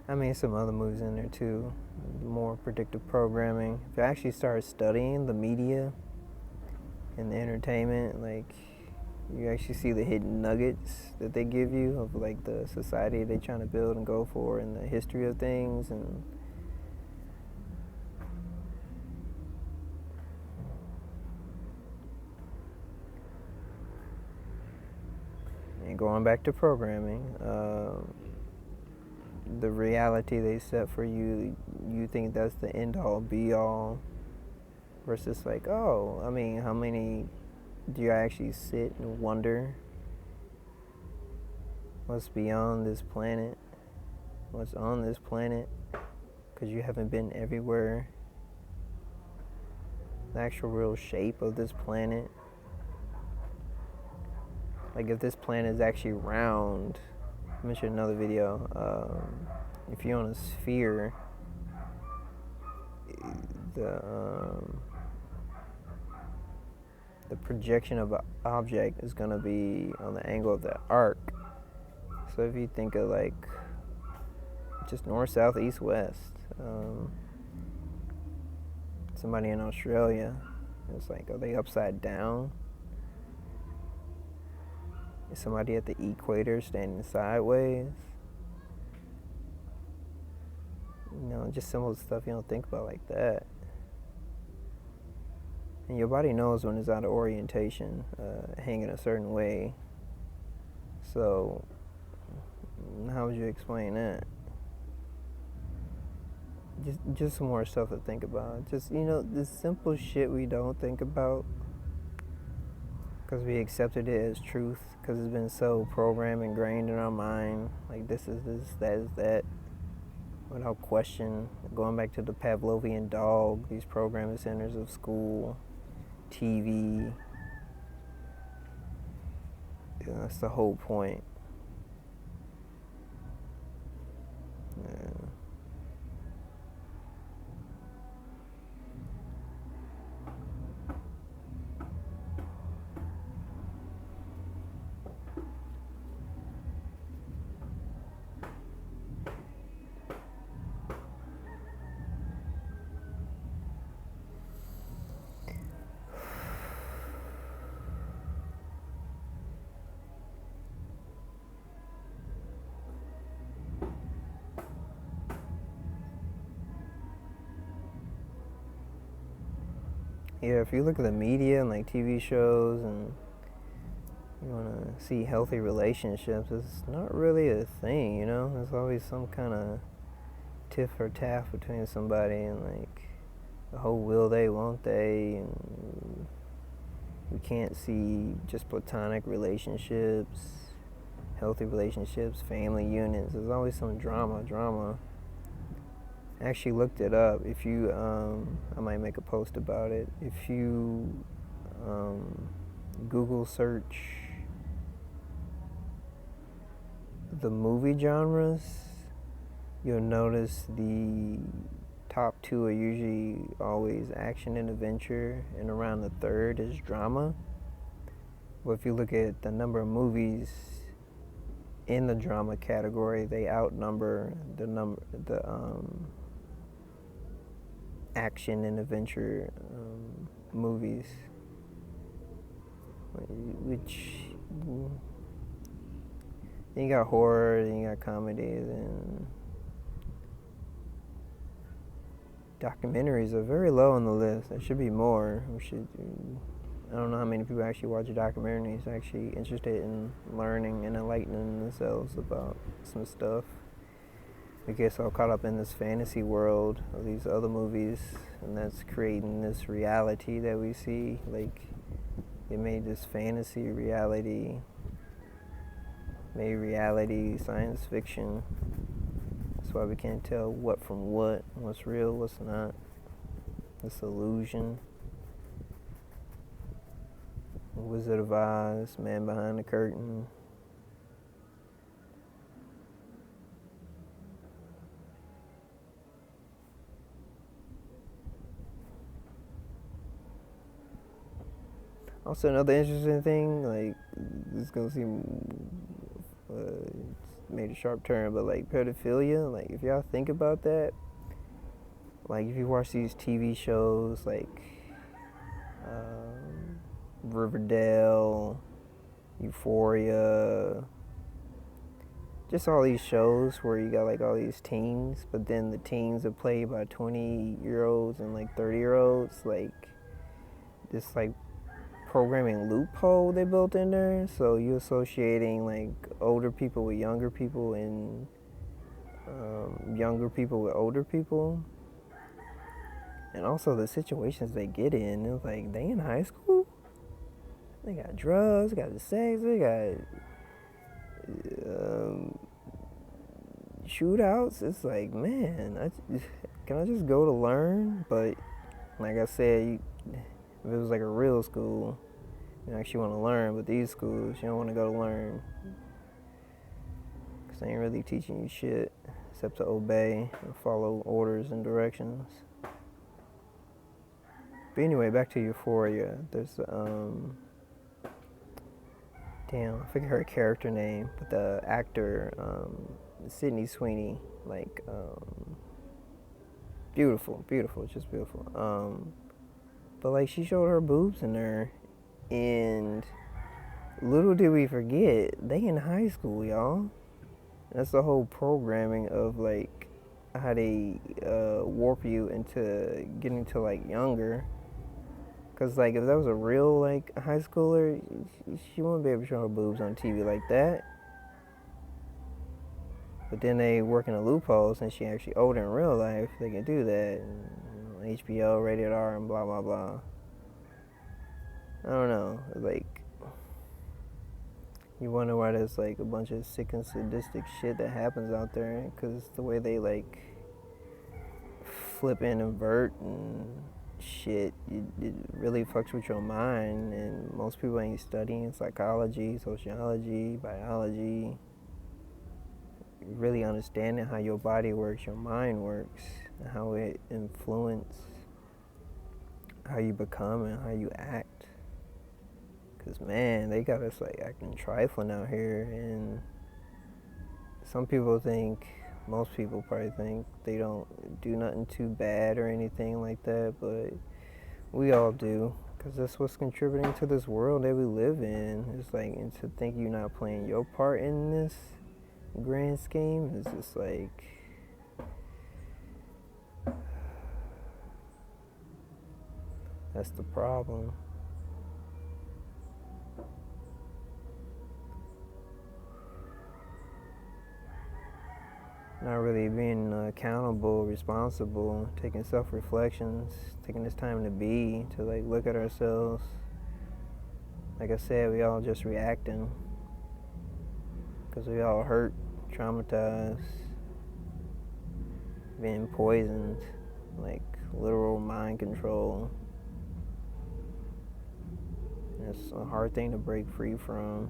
A: I mean, some other movies in there too, more predictive programming. If you actually start studying the media and the entertainment, like, you actually see the hidden nuggets that they give you of like the society they're trying to build and go for and the history of things. And going back to programming, the reality they set for you, you think that's the end all be all, versus like, oh, I mean, how many do you actually sit and wonder what's beyond this planet, what's on this planet, because you haven't been everywhere, the actual real shape of this planet. Like if this planet is actually round, I mentioned another video, if you're on a sphere, the projection of an object is going to be on the angle of the arc. So if you think of like just north, south, east, west, somebody in Australia, it's like, are they upside down? Is somebody at the equator standing sideways? You know, just simple stuff you don't think about like that. And your body knows when it's out of orientation, hanging a certain way. So, how would you explain that? Just some more stuff to think about. Just, you know, the simple shit we don't think about because we accepted it as truth, because it's been so programmed, ingrained in our mind. Like, this is this, that is that, without question. Going back to the Pavlovian dog, these programming centers of school, TV. Yeah, that's the whole point. Yeah. Yeah, if you look at the media and like TV shows and you want to see healthy relationships, it's not really a thing, you know? There's always some kind of tiff or taff between somebody and like the whole will they, won't they, and we can't see just platonic relationships, healthy relationships, family units. There's always some drama. I actually looked it up. If you, I might make a post about it. If you Google search the movie genres, you'll notice the top two are usually always action and adventure, and around the third is drama. But if you look at the number of movies in the drama category, they outnumber the action and adventure movies, which then you got horror, then you got comedy, then documentaries are very low on the list. There should be more. I don't know how many people actually watch documentaries, actually interested in learning and enlightening themselves about some stuff. We get so caught up in this fantasy world of these other movies, and that's creating this reality that we see. Like, it made this fantasy reality, made reality science fiction. That's why we can't tell what from what, what's real, what's not. This illusion. Wizard of Oz, Man Behind the Curtain. Also, another interesting thing, like, this is gonna seem made a sharp turn, but like pedophilia, like if y'all think about that, like if you watch these TV shows like Riverdale, Euphoria, just all these shows where you got like all these teens, but then the teens are played by 20-year-olds and like 30-year-olds, like this like programming loophole they built in there. So you associating like older people with younger people and younger people with older people, and also the situations they get in. It's like they in high school, they got drugs, they got the sex, they got shootouts. It's like, man, can I just go to learn? But like I said, if it was like a real school, you actually want to learn. But these schools, you don't want to go to learn, because they ain't really teaching you shit except to obey and follow orders and directions. But anyway, back to Euphoria. There's damn, I forget her character name, but the actor, Sydney Sweeney, like, beautiful, just beautiful. But like, she showed her boobs in there, and little did we forget, they in high school, y'all. That's the whole programming of like how they warp you into getting to like younger. Cause like if that was a real like high schooler, she wouldn't be able to show her boobs on TV like that. But then they work in a loophole, since she actually older in real life, they can do that. And, HBO, rated R, and blah blah blah. I don't know, like, you wonder why there's like a bunch of sick and sadistic shit that happens out there, because the way they like flip and invert and shit, it really fucks with your mind. And most people ain't studying psychology, sociology, biology, really understanding how your body works, your mind works, and how it influences how you become and how you act. Because man, they got us like acting trifling out here, and some people think, most people probably think, they don't do nothing too bad or anything like that, but we all do, because that's what's contributing to this world that we live in. It's like, and to think you're not playing your part in this grand scheme is just like, That's the problem. Not really being accountable, responsible, taking self-reflections, taking this time to be, to like look at ourselves. Like I said, we all just reacting because we all hurt, traumatized, being poisoned, like literal mind control. And it's a hard thing to break free from.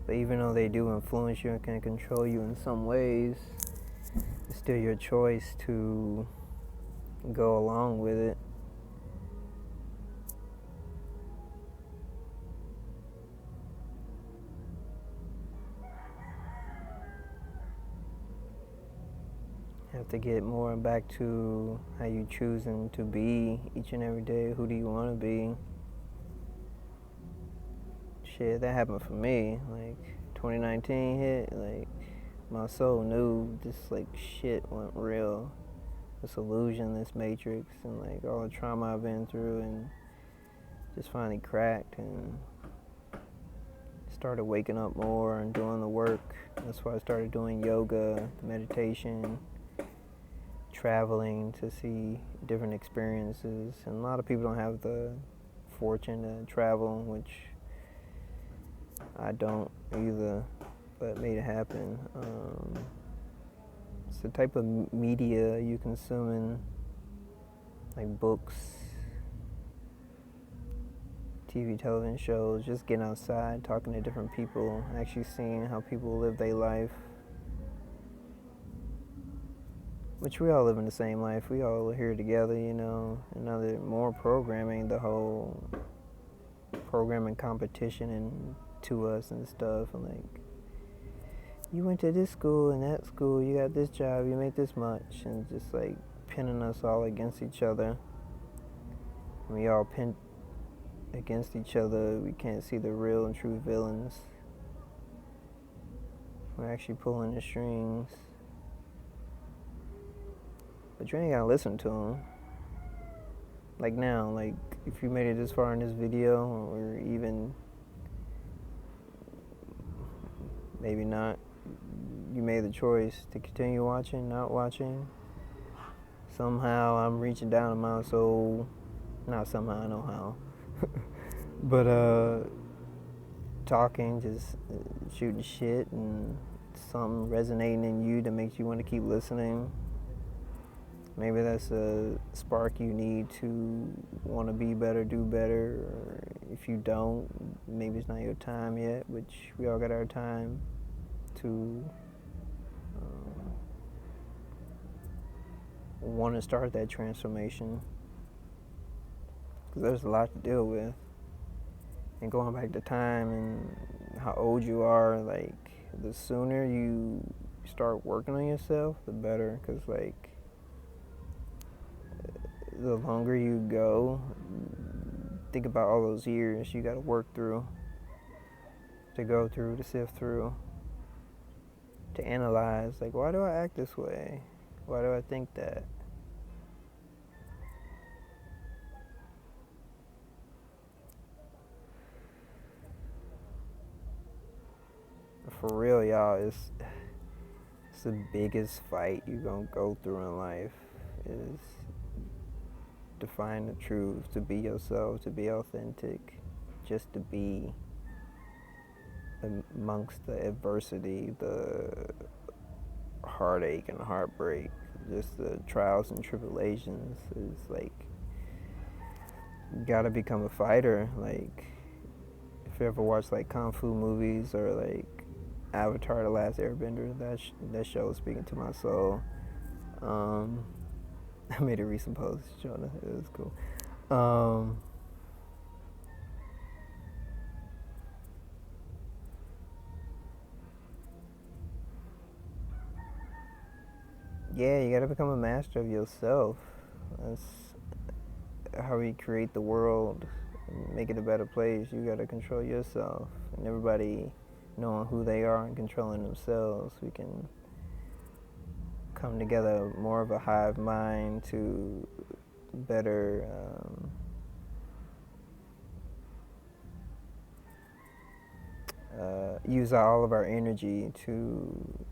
A: But even though they do influence you and can control you in some ways, it's still your choice to go along with it. You have to get more back to how you choosing to be each and every day. Who do you want to be? Shit, that happened for me. Like 2019 hit, like my soul knew this like shit went real. This illusion, this matrix, and like all the trauma I've been through, and just finally cracked and started waking up more and doing the work. That's why I started doing yoga, meditation, traveling to see different experiences. And a lot of people don't have the fortune to travel, which I don't either, but made it happen. It's the type of media you consuming, like books, TV, television shows, just getting outside, talking to different people, actually seeing how people live their life. Which we all live in the same life. We all are here together, you know. Another more programming, the whole programming competition and to us and stuff, and like, you went to this school and that school, you got this job, you make this much, and just like pinning us all against each other. We all pinned against each other. We can't see the real and true villains. We're actually pulling the strings, but you ain't gotta listen to them. Like now, like if you made it this far in this video, or even maybe not, you made the choice to continue watching, not watching. Somehow I'm reaching down in my soul. Not somehow, I know how. But talking, just shooting shit, and something resonating in you that makes you want to keep listening. Maybe that's a spark you need to want to be better, do better. Or if you don't, maybe it's not your time yet, which we all got our time to want to start that transformation. Because there's a lot to deal with. And going back to time and how old you are, like, the sooner you start working on yourself, the better. Because, like, the longer you go, think about all those years you got to work through, to go through, to sift through, to analyze, like, why do I act this way? Why do I think that? For real, y'all, it's the biggest fight you're gonna go through in life, is to find the truth, to be yourself, to be authentic, just to be amongst the adversity, the heartache and heartbreak, just the trials and tribulations. It's like, you gotta become a fighter. Like, if you ever watch like Kung Fu movies or like Avatar: The Last Airbender, that show is speaking to my soul. I made a recent post showing it. It was cool. Yeah, you gotta become a master of yourself. That's how we create the world make it a better place, you got to control yourself. And everybody knowing who they are and controlling themselves, we can come together more of a hive mind to better use all of our energy to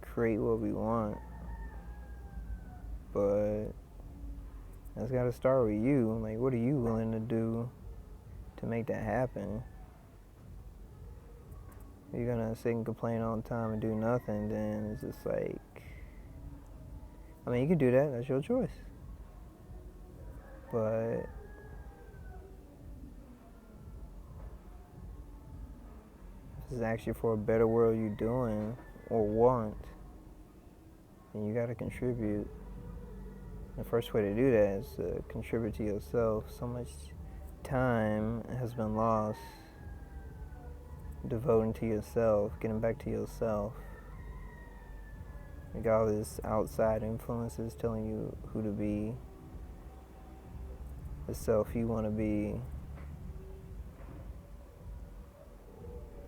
A: create what we want. But that's got to start with you. Like, what are you willing to do to make that happen? If you're gonna sit and complain all the time and do nothing, then it's just like, I mean, you can do that, that's your choice. But if this is actually for a better world you're doing or want, then you gotta contribute. The first way to do that is to contribute to yourself. So much time has been lost devoting to yourself, getting back to yourself. You got all these outside influences telling you who to be, the self you want to be.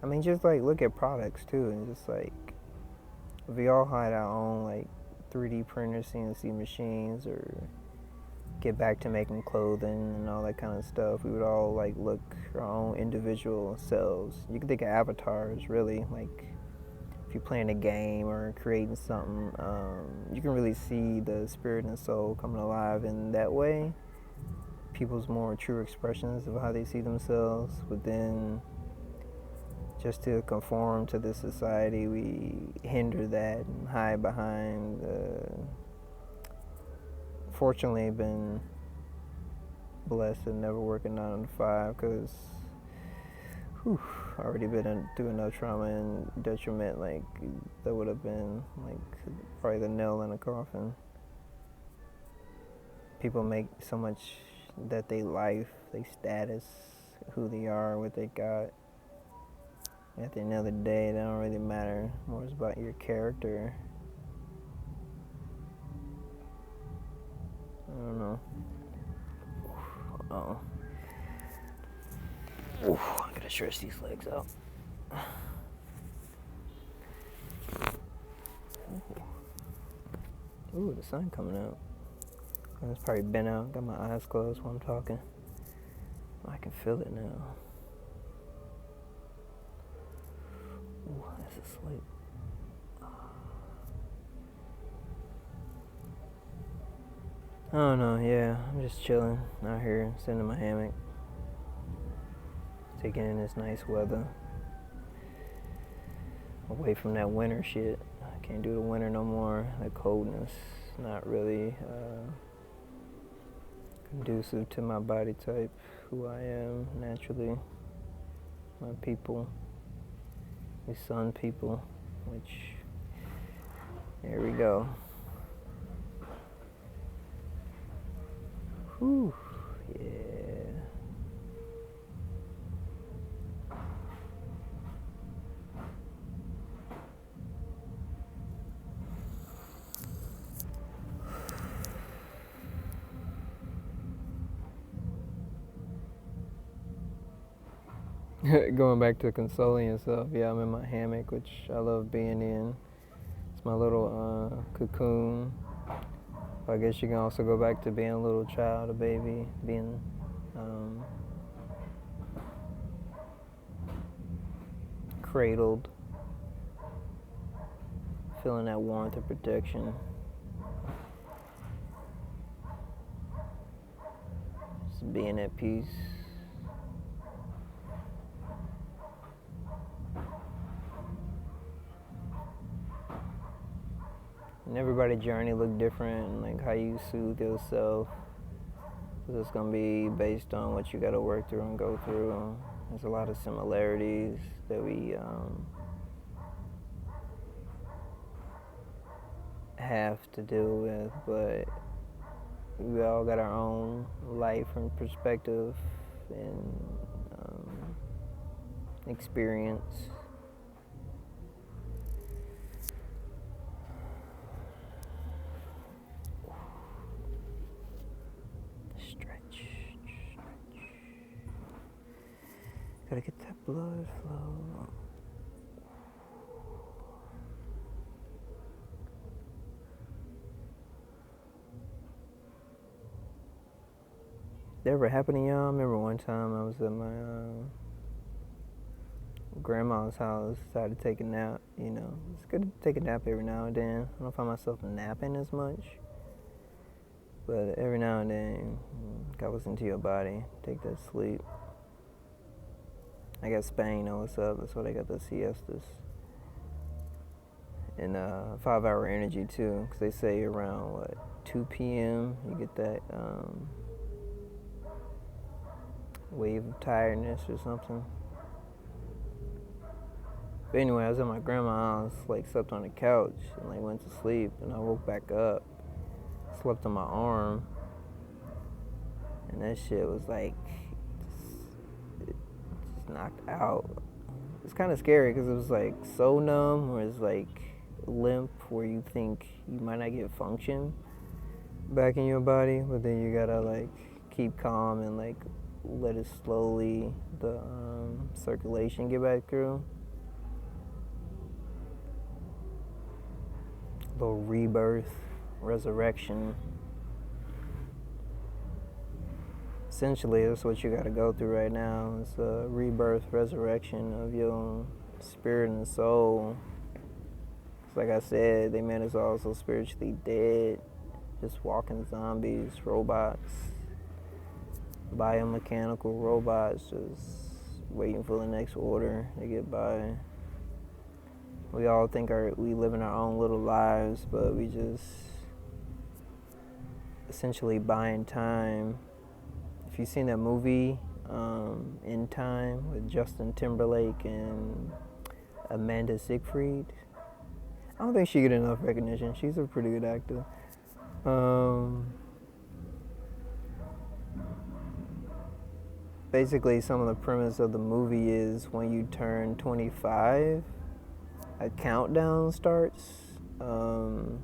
A: I mean, just like look at products too, and just like if we all had our own like 3D printers, CNC machines, or get back to making clothing and all that kind of stuff, we would all like look our own individual selves. You can think of avatars, really. Like if you're playing a game or creating something, you can really see the spirit and soul coming alive in that way. People's more true expressions of how they see themselves. But then just to conform to this society, we hinder that and hide behind fortunately been blessed and never working 9 to 5, because already been through enough trauma and detriment. Like that would have been like probably the nail in the coffin. People make so much that they life, they status, who they are, what they got. At the end of the day, that don't really matter. More is about your character. I don't know. Oh. I gotta stretch these legs out. Ooh, the sun coming out. It's probably been out. Got my eyes closed while I'm talking. I can feel it now. Ooh, that's asleep. I don't know, yeah. I'm just chilling out here, sitting in my hammock. Taking in this nice weather. Away from that winter shit. I can't do the winter no more. The coldness, not really conducive to my body type, who I am naturally. My people, we sun people, which, there we go. Whew, yeah. Going back to consoling yourself, yeah, I'm in my hammock, which I love being in. It's my little cocoon. I guess you can also go back to being a little child, a baby, being cradled, feeling that warmth and protection. Just being at peace. And everybody's journey look different, and like how you soothe yourself. It's gonna be based on what you gotta work through and go through. There's a lot of similarities that we have to deal with, but we all got our own life and perspective and experience. Stretch. blood flow. That ever happened to y'all? I remember one time I was at my grandma's house, decided to take a nap. You know, it's good to take a nap every now and then. I don't find myself napping as much, but every now and then, God listen to your body, take that sleep. I got Spain, know what's up? That's why they got the siestas. And 5-hour energy too, because they say around 2 p.m. you get that wave of tiredness or something. But anyway, I was at my grandma's house, slept on the couch and went to sleep, and I woke back up, slept on my arm, and that shit was just knocked out. It's kind of scary because it was so numb, or it's limp, where you think you might not get function back in your body, but then you gotta keep calm and let it slowly, the circulation get back through. A little rebirth, resurrection. Essentially, that's what you gotta go through right now. It's a rebirth, resurrection of your spirit and soul. Like I said, they made us all so spiritually dead, just walking zombies, robots, biomechanical robots, just waiting for the next order to get by. We all think we live in our own little lives, but we just essentially buying time. If you've seen that movie, In Time, with Justin Timberlake and Amanda Seyfried, I don't think she get enough recognition. She's a pretty good actor. Basically, some of the premise of the movie is when you turn 25, a countdown starts. You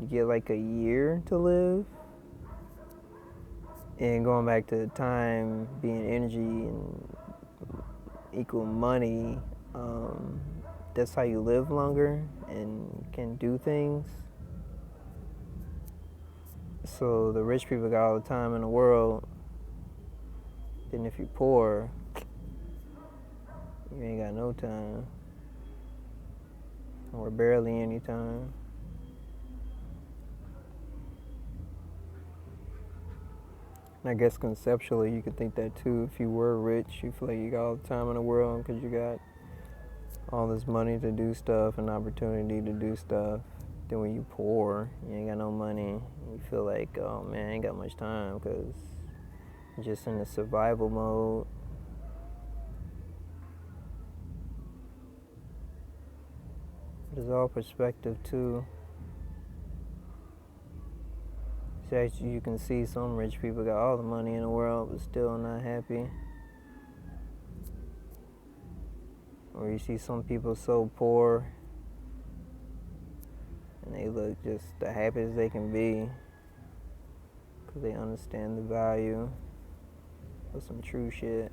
A: get a year to live. And going back to time being energy and equal money, that's how you live longer and can do things. So the rich people got all the time in the world. Then if you're poor, you ain't got no time, or barely any time. And I guess conceptually you could think that too. If you were rich, you feel like you got all the time in the world because you got all this money to do stuff and opportunity to do stuff. Then when you poor, you ain't got no money. You feel like, oh man, I ain't got much time because you're just in a survival mode. But it's all perspective too. So actually you can see some rich people got all the money in the world but still not happy. Or you see some people so poor and they look just the happiest they can be because they understand the value of some true shit.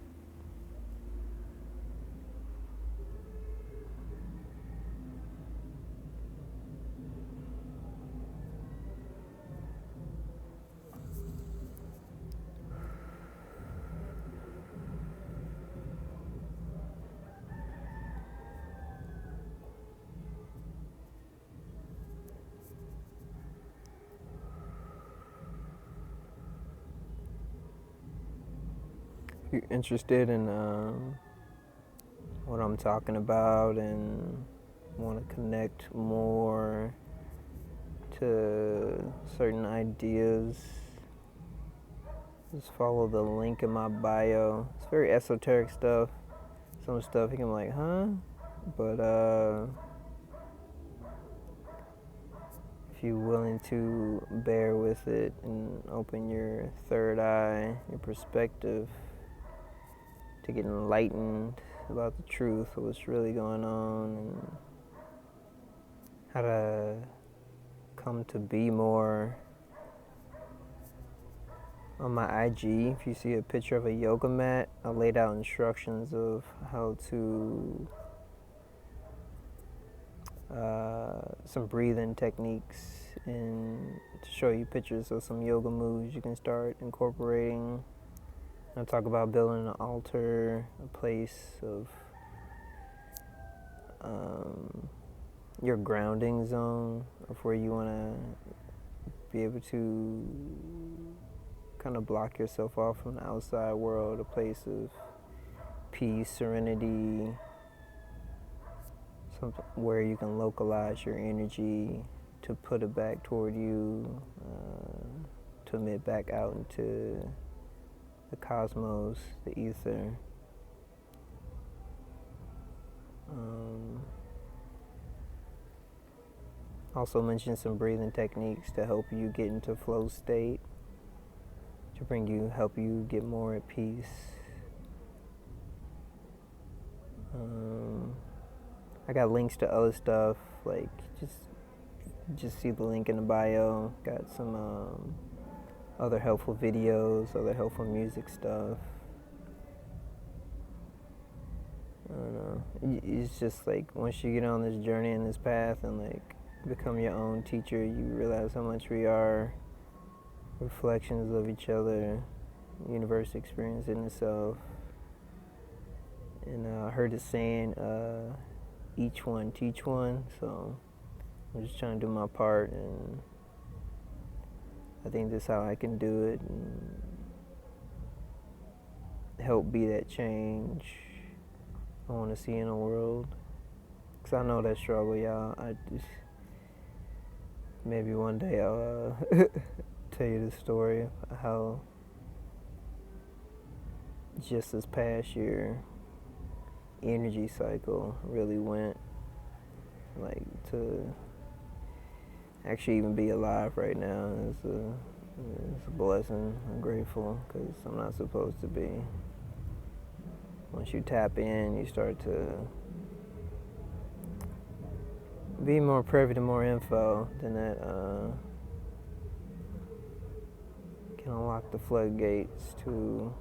A: If you're interested in what I'm talking about and want to connect more to certain ideas, just follow the link in my bio. It's very esoteric stuff. Some stuff you can be like, huh? But if you're willing to bear with it and open your third eye, your perspective, to get enlightened about the truth of what's really going on and how to come to be more On my IG, if you see a picture of a yoga mat, I laid out instructions of how to some breathing techniques and to show you pictures of some yoga moves you can start incorporating. I talk about building an altar, a place of your grounding zone of where you want to be able to kind of block yourself off from the outside world, a place of peace, serenity, something where you can localize your energy to put it back toward you, to emit back out into the cosmos, the ether. Also mention some breathing techniques to help you get into flow state, to help you get more at peace. I got links to other stuff, like just see the link in the bio. Got some other helpful videos, other helpful music stuff. I don't know. It's just like once you get on this journey and this path and like become your own teacher, you realize how much we are reflections of each other, universe experience in itself. And I heard it saying, each one teach one, so I'm just trying to do my part, and I think this is how I can do it and help be that change I want to see in the world. Because I know that struggle, y'all. Maybe one day I'll tell you the story of how just this past year energy cycle really went, like, to actually even be alive right now is a blessing. I'm grateful because I'm not supposed to be. Once you tap in, you start to be more privy to more info, then that can unlock the floodgates to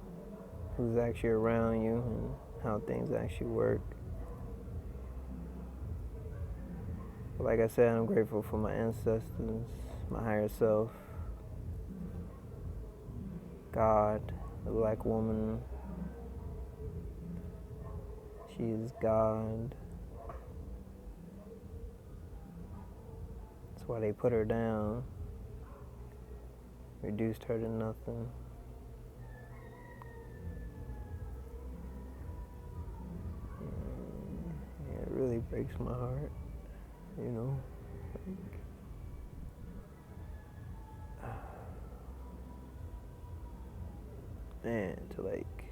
A: who's actually around you and how things actually work. But like I said, I'm grateful for my ancestors, my higher self, God, the black woman. She is God. That's why they put her down, reduced her to nothing. Yeah, it really breaks my heart, you know. Man, to like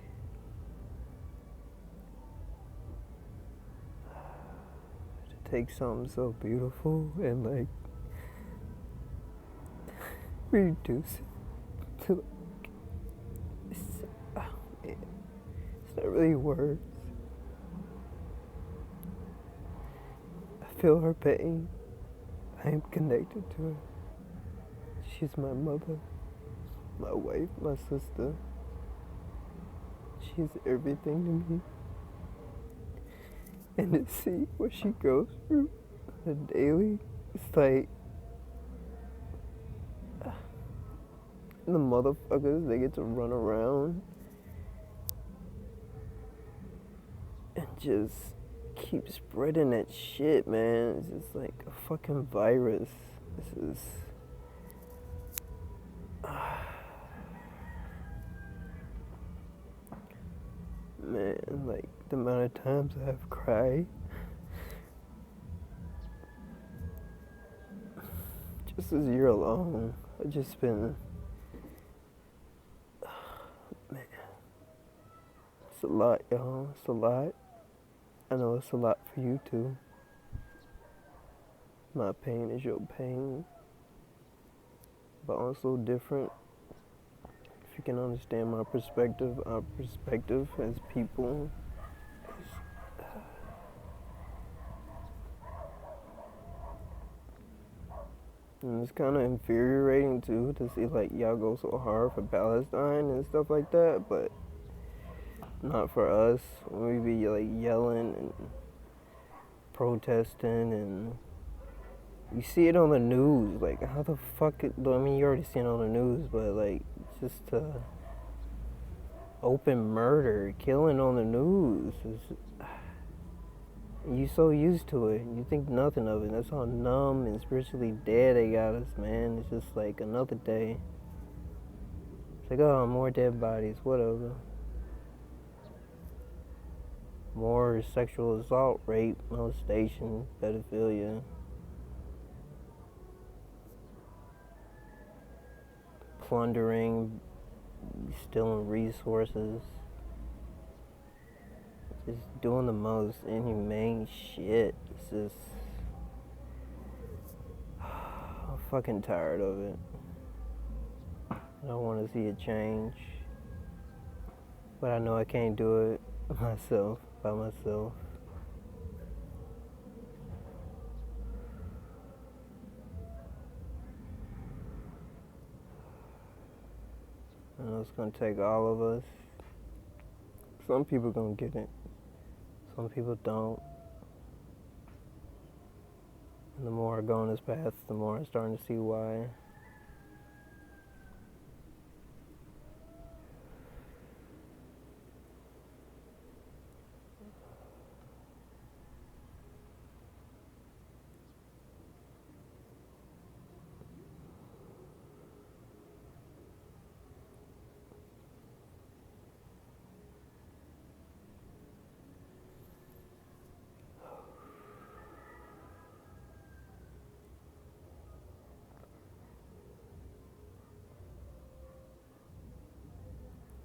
A: to take something so beautiful and like reduce it to like, it's not really words. I feel her pain. I am connected to her. She's my mother, my wife, my sister. She's everything to me. And to see what she goes through on a daily, it's like the motherfuckers, they get to run around and just keep spreading that shit, man. It's just like a fucking virus. This is man, like the amount of times I've cried just this year alone. I've just been, man, it's a lot, y'all. It's a lot. I know it's a lot for you too. My pain is your pain, but also different. If you can understand my perspective, our perspective as people, And it's kind of infuriating too to see like y'all go so hard for Palestine and stuff like that, but not for us. We be like yelling and protesting, and you see it on the news. Like, how the fuck? I mean, you already seen it on the news, but like, just open murder, killing on the news. You so used to it. You think nothing of it. That's how numb and spiritually dead they got us, man. It's just like another day. It's like, oh, more dead bodies, whatever. More sexual assault, rape, molestation, pedophilia. Plundering, stealing resources. Just doing the most inhumane shit. It's just, I'm fucking tired of it. I don't want to see it change, but I know I can't do it myself, by myself. I know it's gonna take all of us. Some people gonna get it, some people don't. And the more I go on this path, the more I'm starting to see why.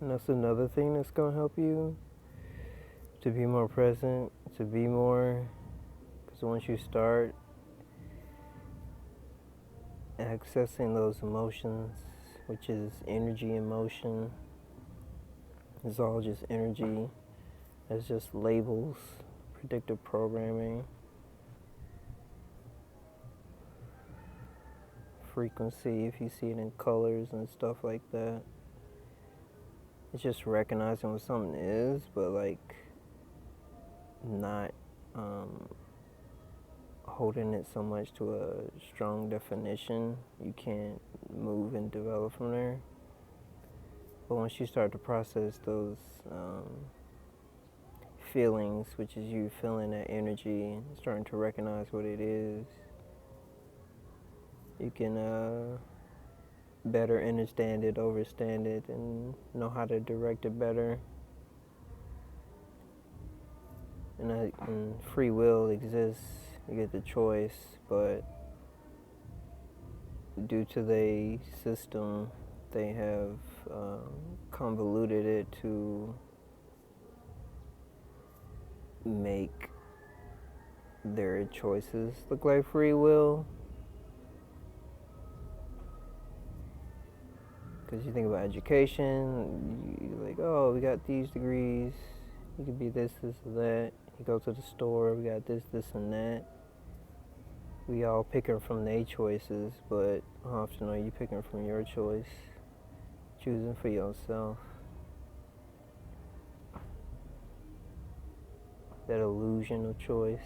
A: And that's another thing that's gonna help you to be more present, to be more, because once you start accessing those emotions, which is energy and motion, it's all just energy. It's just labels, predictive programming, frequency, if you see it in colors and stuff like that. It's just recognizing what something is, but like not holding it so much to a strong definition. You can't move and develop from there. But once you start to process those feelings, which is you feeling that energy and starting to recognize what it is, you can better understand it, overstand it, and know how to direct it better. And free will exists. You get the choice, but due to the system, they have convoluted it to make their choices look like free will. Because you think about education, you're like, oh, we got these degrees, you could be this, this, or that. You go to the store, we got this, this, and that. We all picking from their choices, but how often are you picking from your choice? Choosing for yourself. That illusion of choice,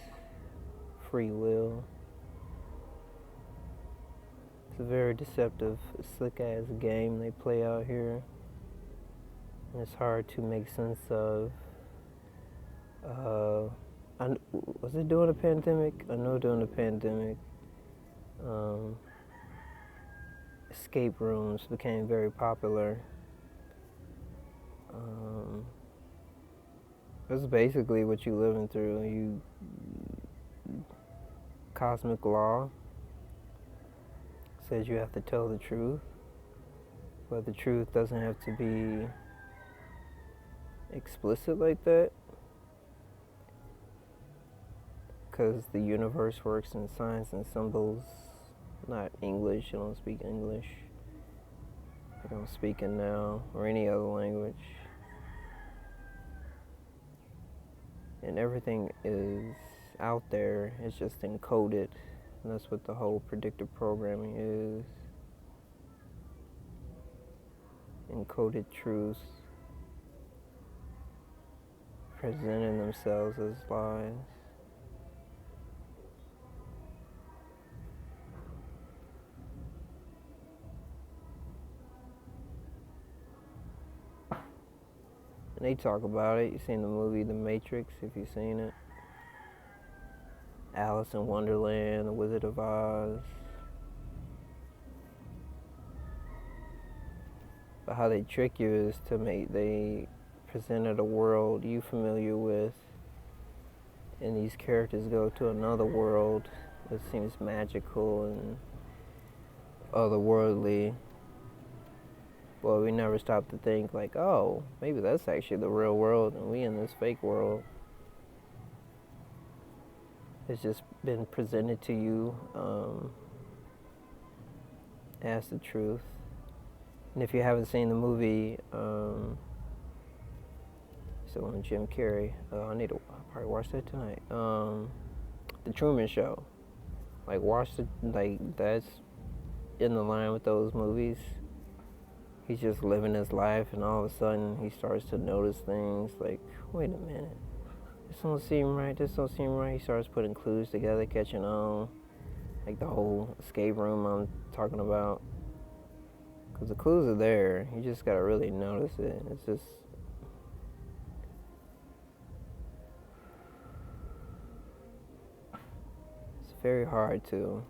A: free will. It's a very deceptive, slick ass game they play out here. And it's hard to make sense of. Was it during the pandemic? I know during the pandemic, escape rooms became very popular. That's basically what you're living through. Cosmic law says you have to tell the truth, but the truth doesn't have to be explicit like that, because the universe works in signs and symbols, not English. I don't speak English. I don't speak it now, or any other language. And everything is out there. It's just encoded, And that's what the whole predictive programming is. Encoded truths presenting themselves as lies. And they talk about it. You've seen the movie The Matrix, if you've seen it. Alice in Wonderland, The Wizard of Oz. But how they trick you is they presented a world you familiar with, and these characters go to another world that seems magical and otherworldly. Well, we never stop to think like, oh, maybe that's actually the real world and we in this fake world. It's just been presented to you as the truth. And if you haven't seen the movie, so on Jim Carrey, I'll probably watch that tonight. The Truman Show. Like that's in the line with those movies. He's just living his life, and all of a sudden he starts to notice things like, wait a minute, this don't seem right, this don't seem right. He starts putting clues together, catching on, like the whole escape room I'm talking about. Because the clues are there, you just gotta really notice it. It's very hard to,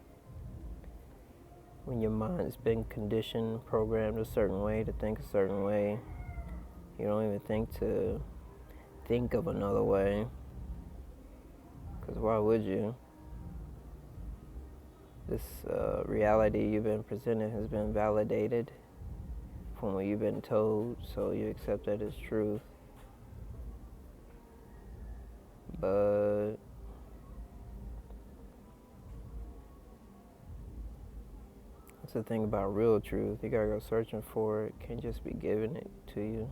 A: when your mind's been conditioned, programmed a certain way, to think a certain way, you don't even think of another way. Because why would you? This reality you've been presented has been validated from what you've been told, so you accept that as truth. But that's the thing about real truth. You gotta go searching for it. Can't just be giving it to you.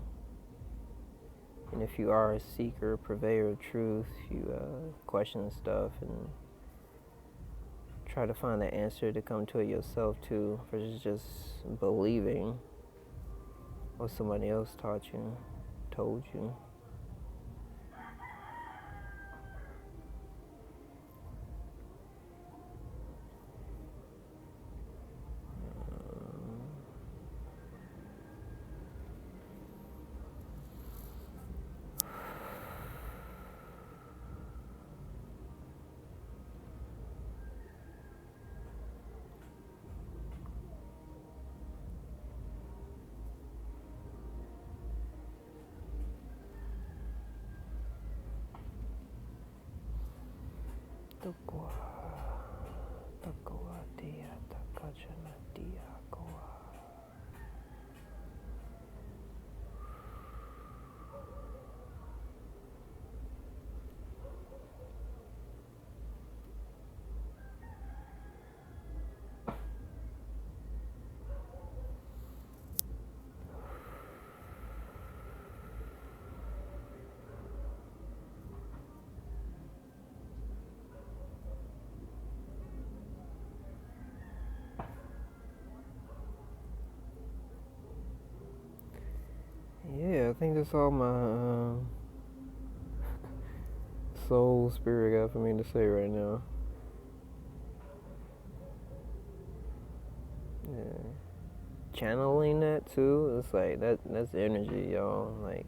A: And if you are a seeker, purveyor of truth, you question stuff and try to find the answer to come to it yourself too, versus just believing what somebody else taught you, told you. Yeah, I think that's all my soul spirit got for me to say right now. Yeah. Channeling that too, it's like that's energy, y'all. Like,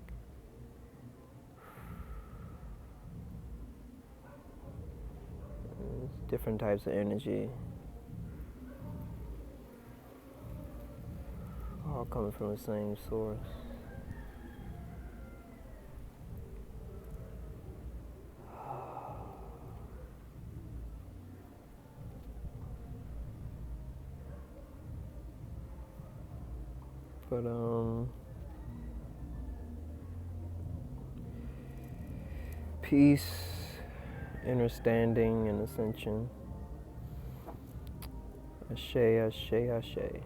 A: it's different types of energy, all coming from the same source. But peace, understanding, and ascension. Ashe, ashe, ashe.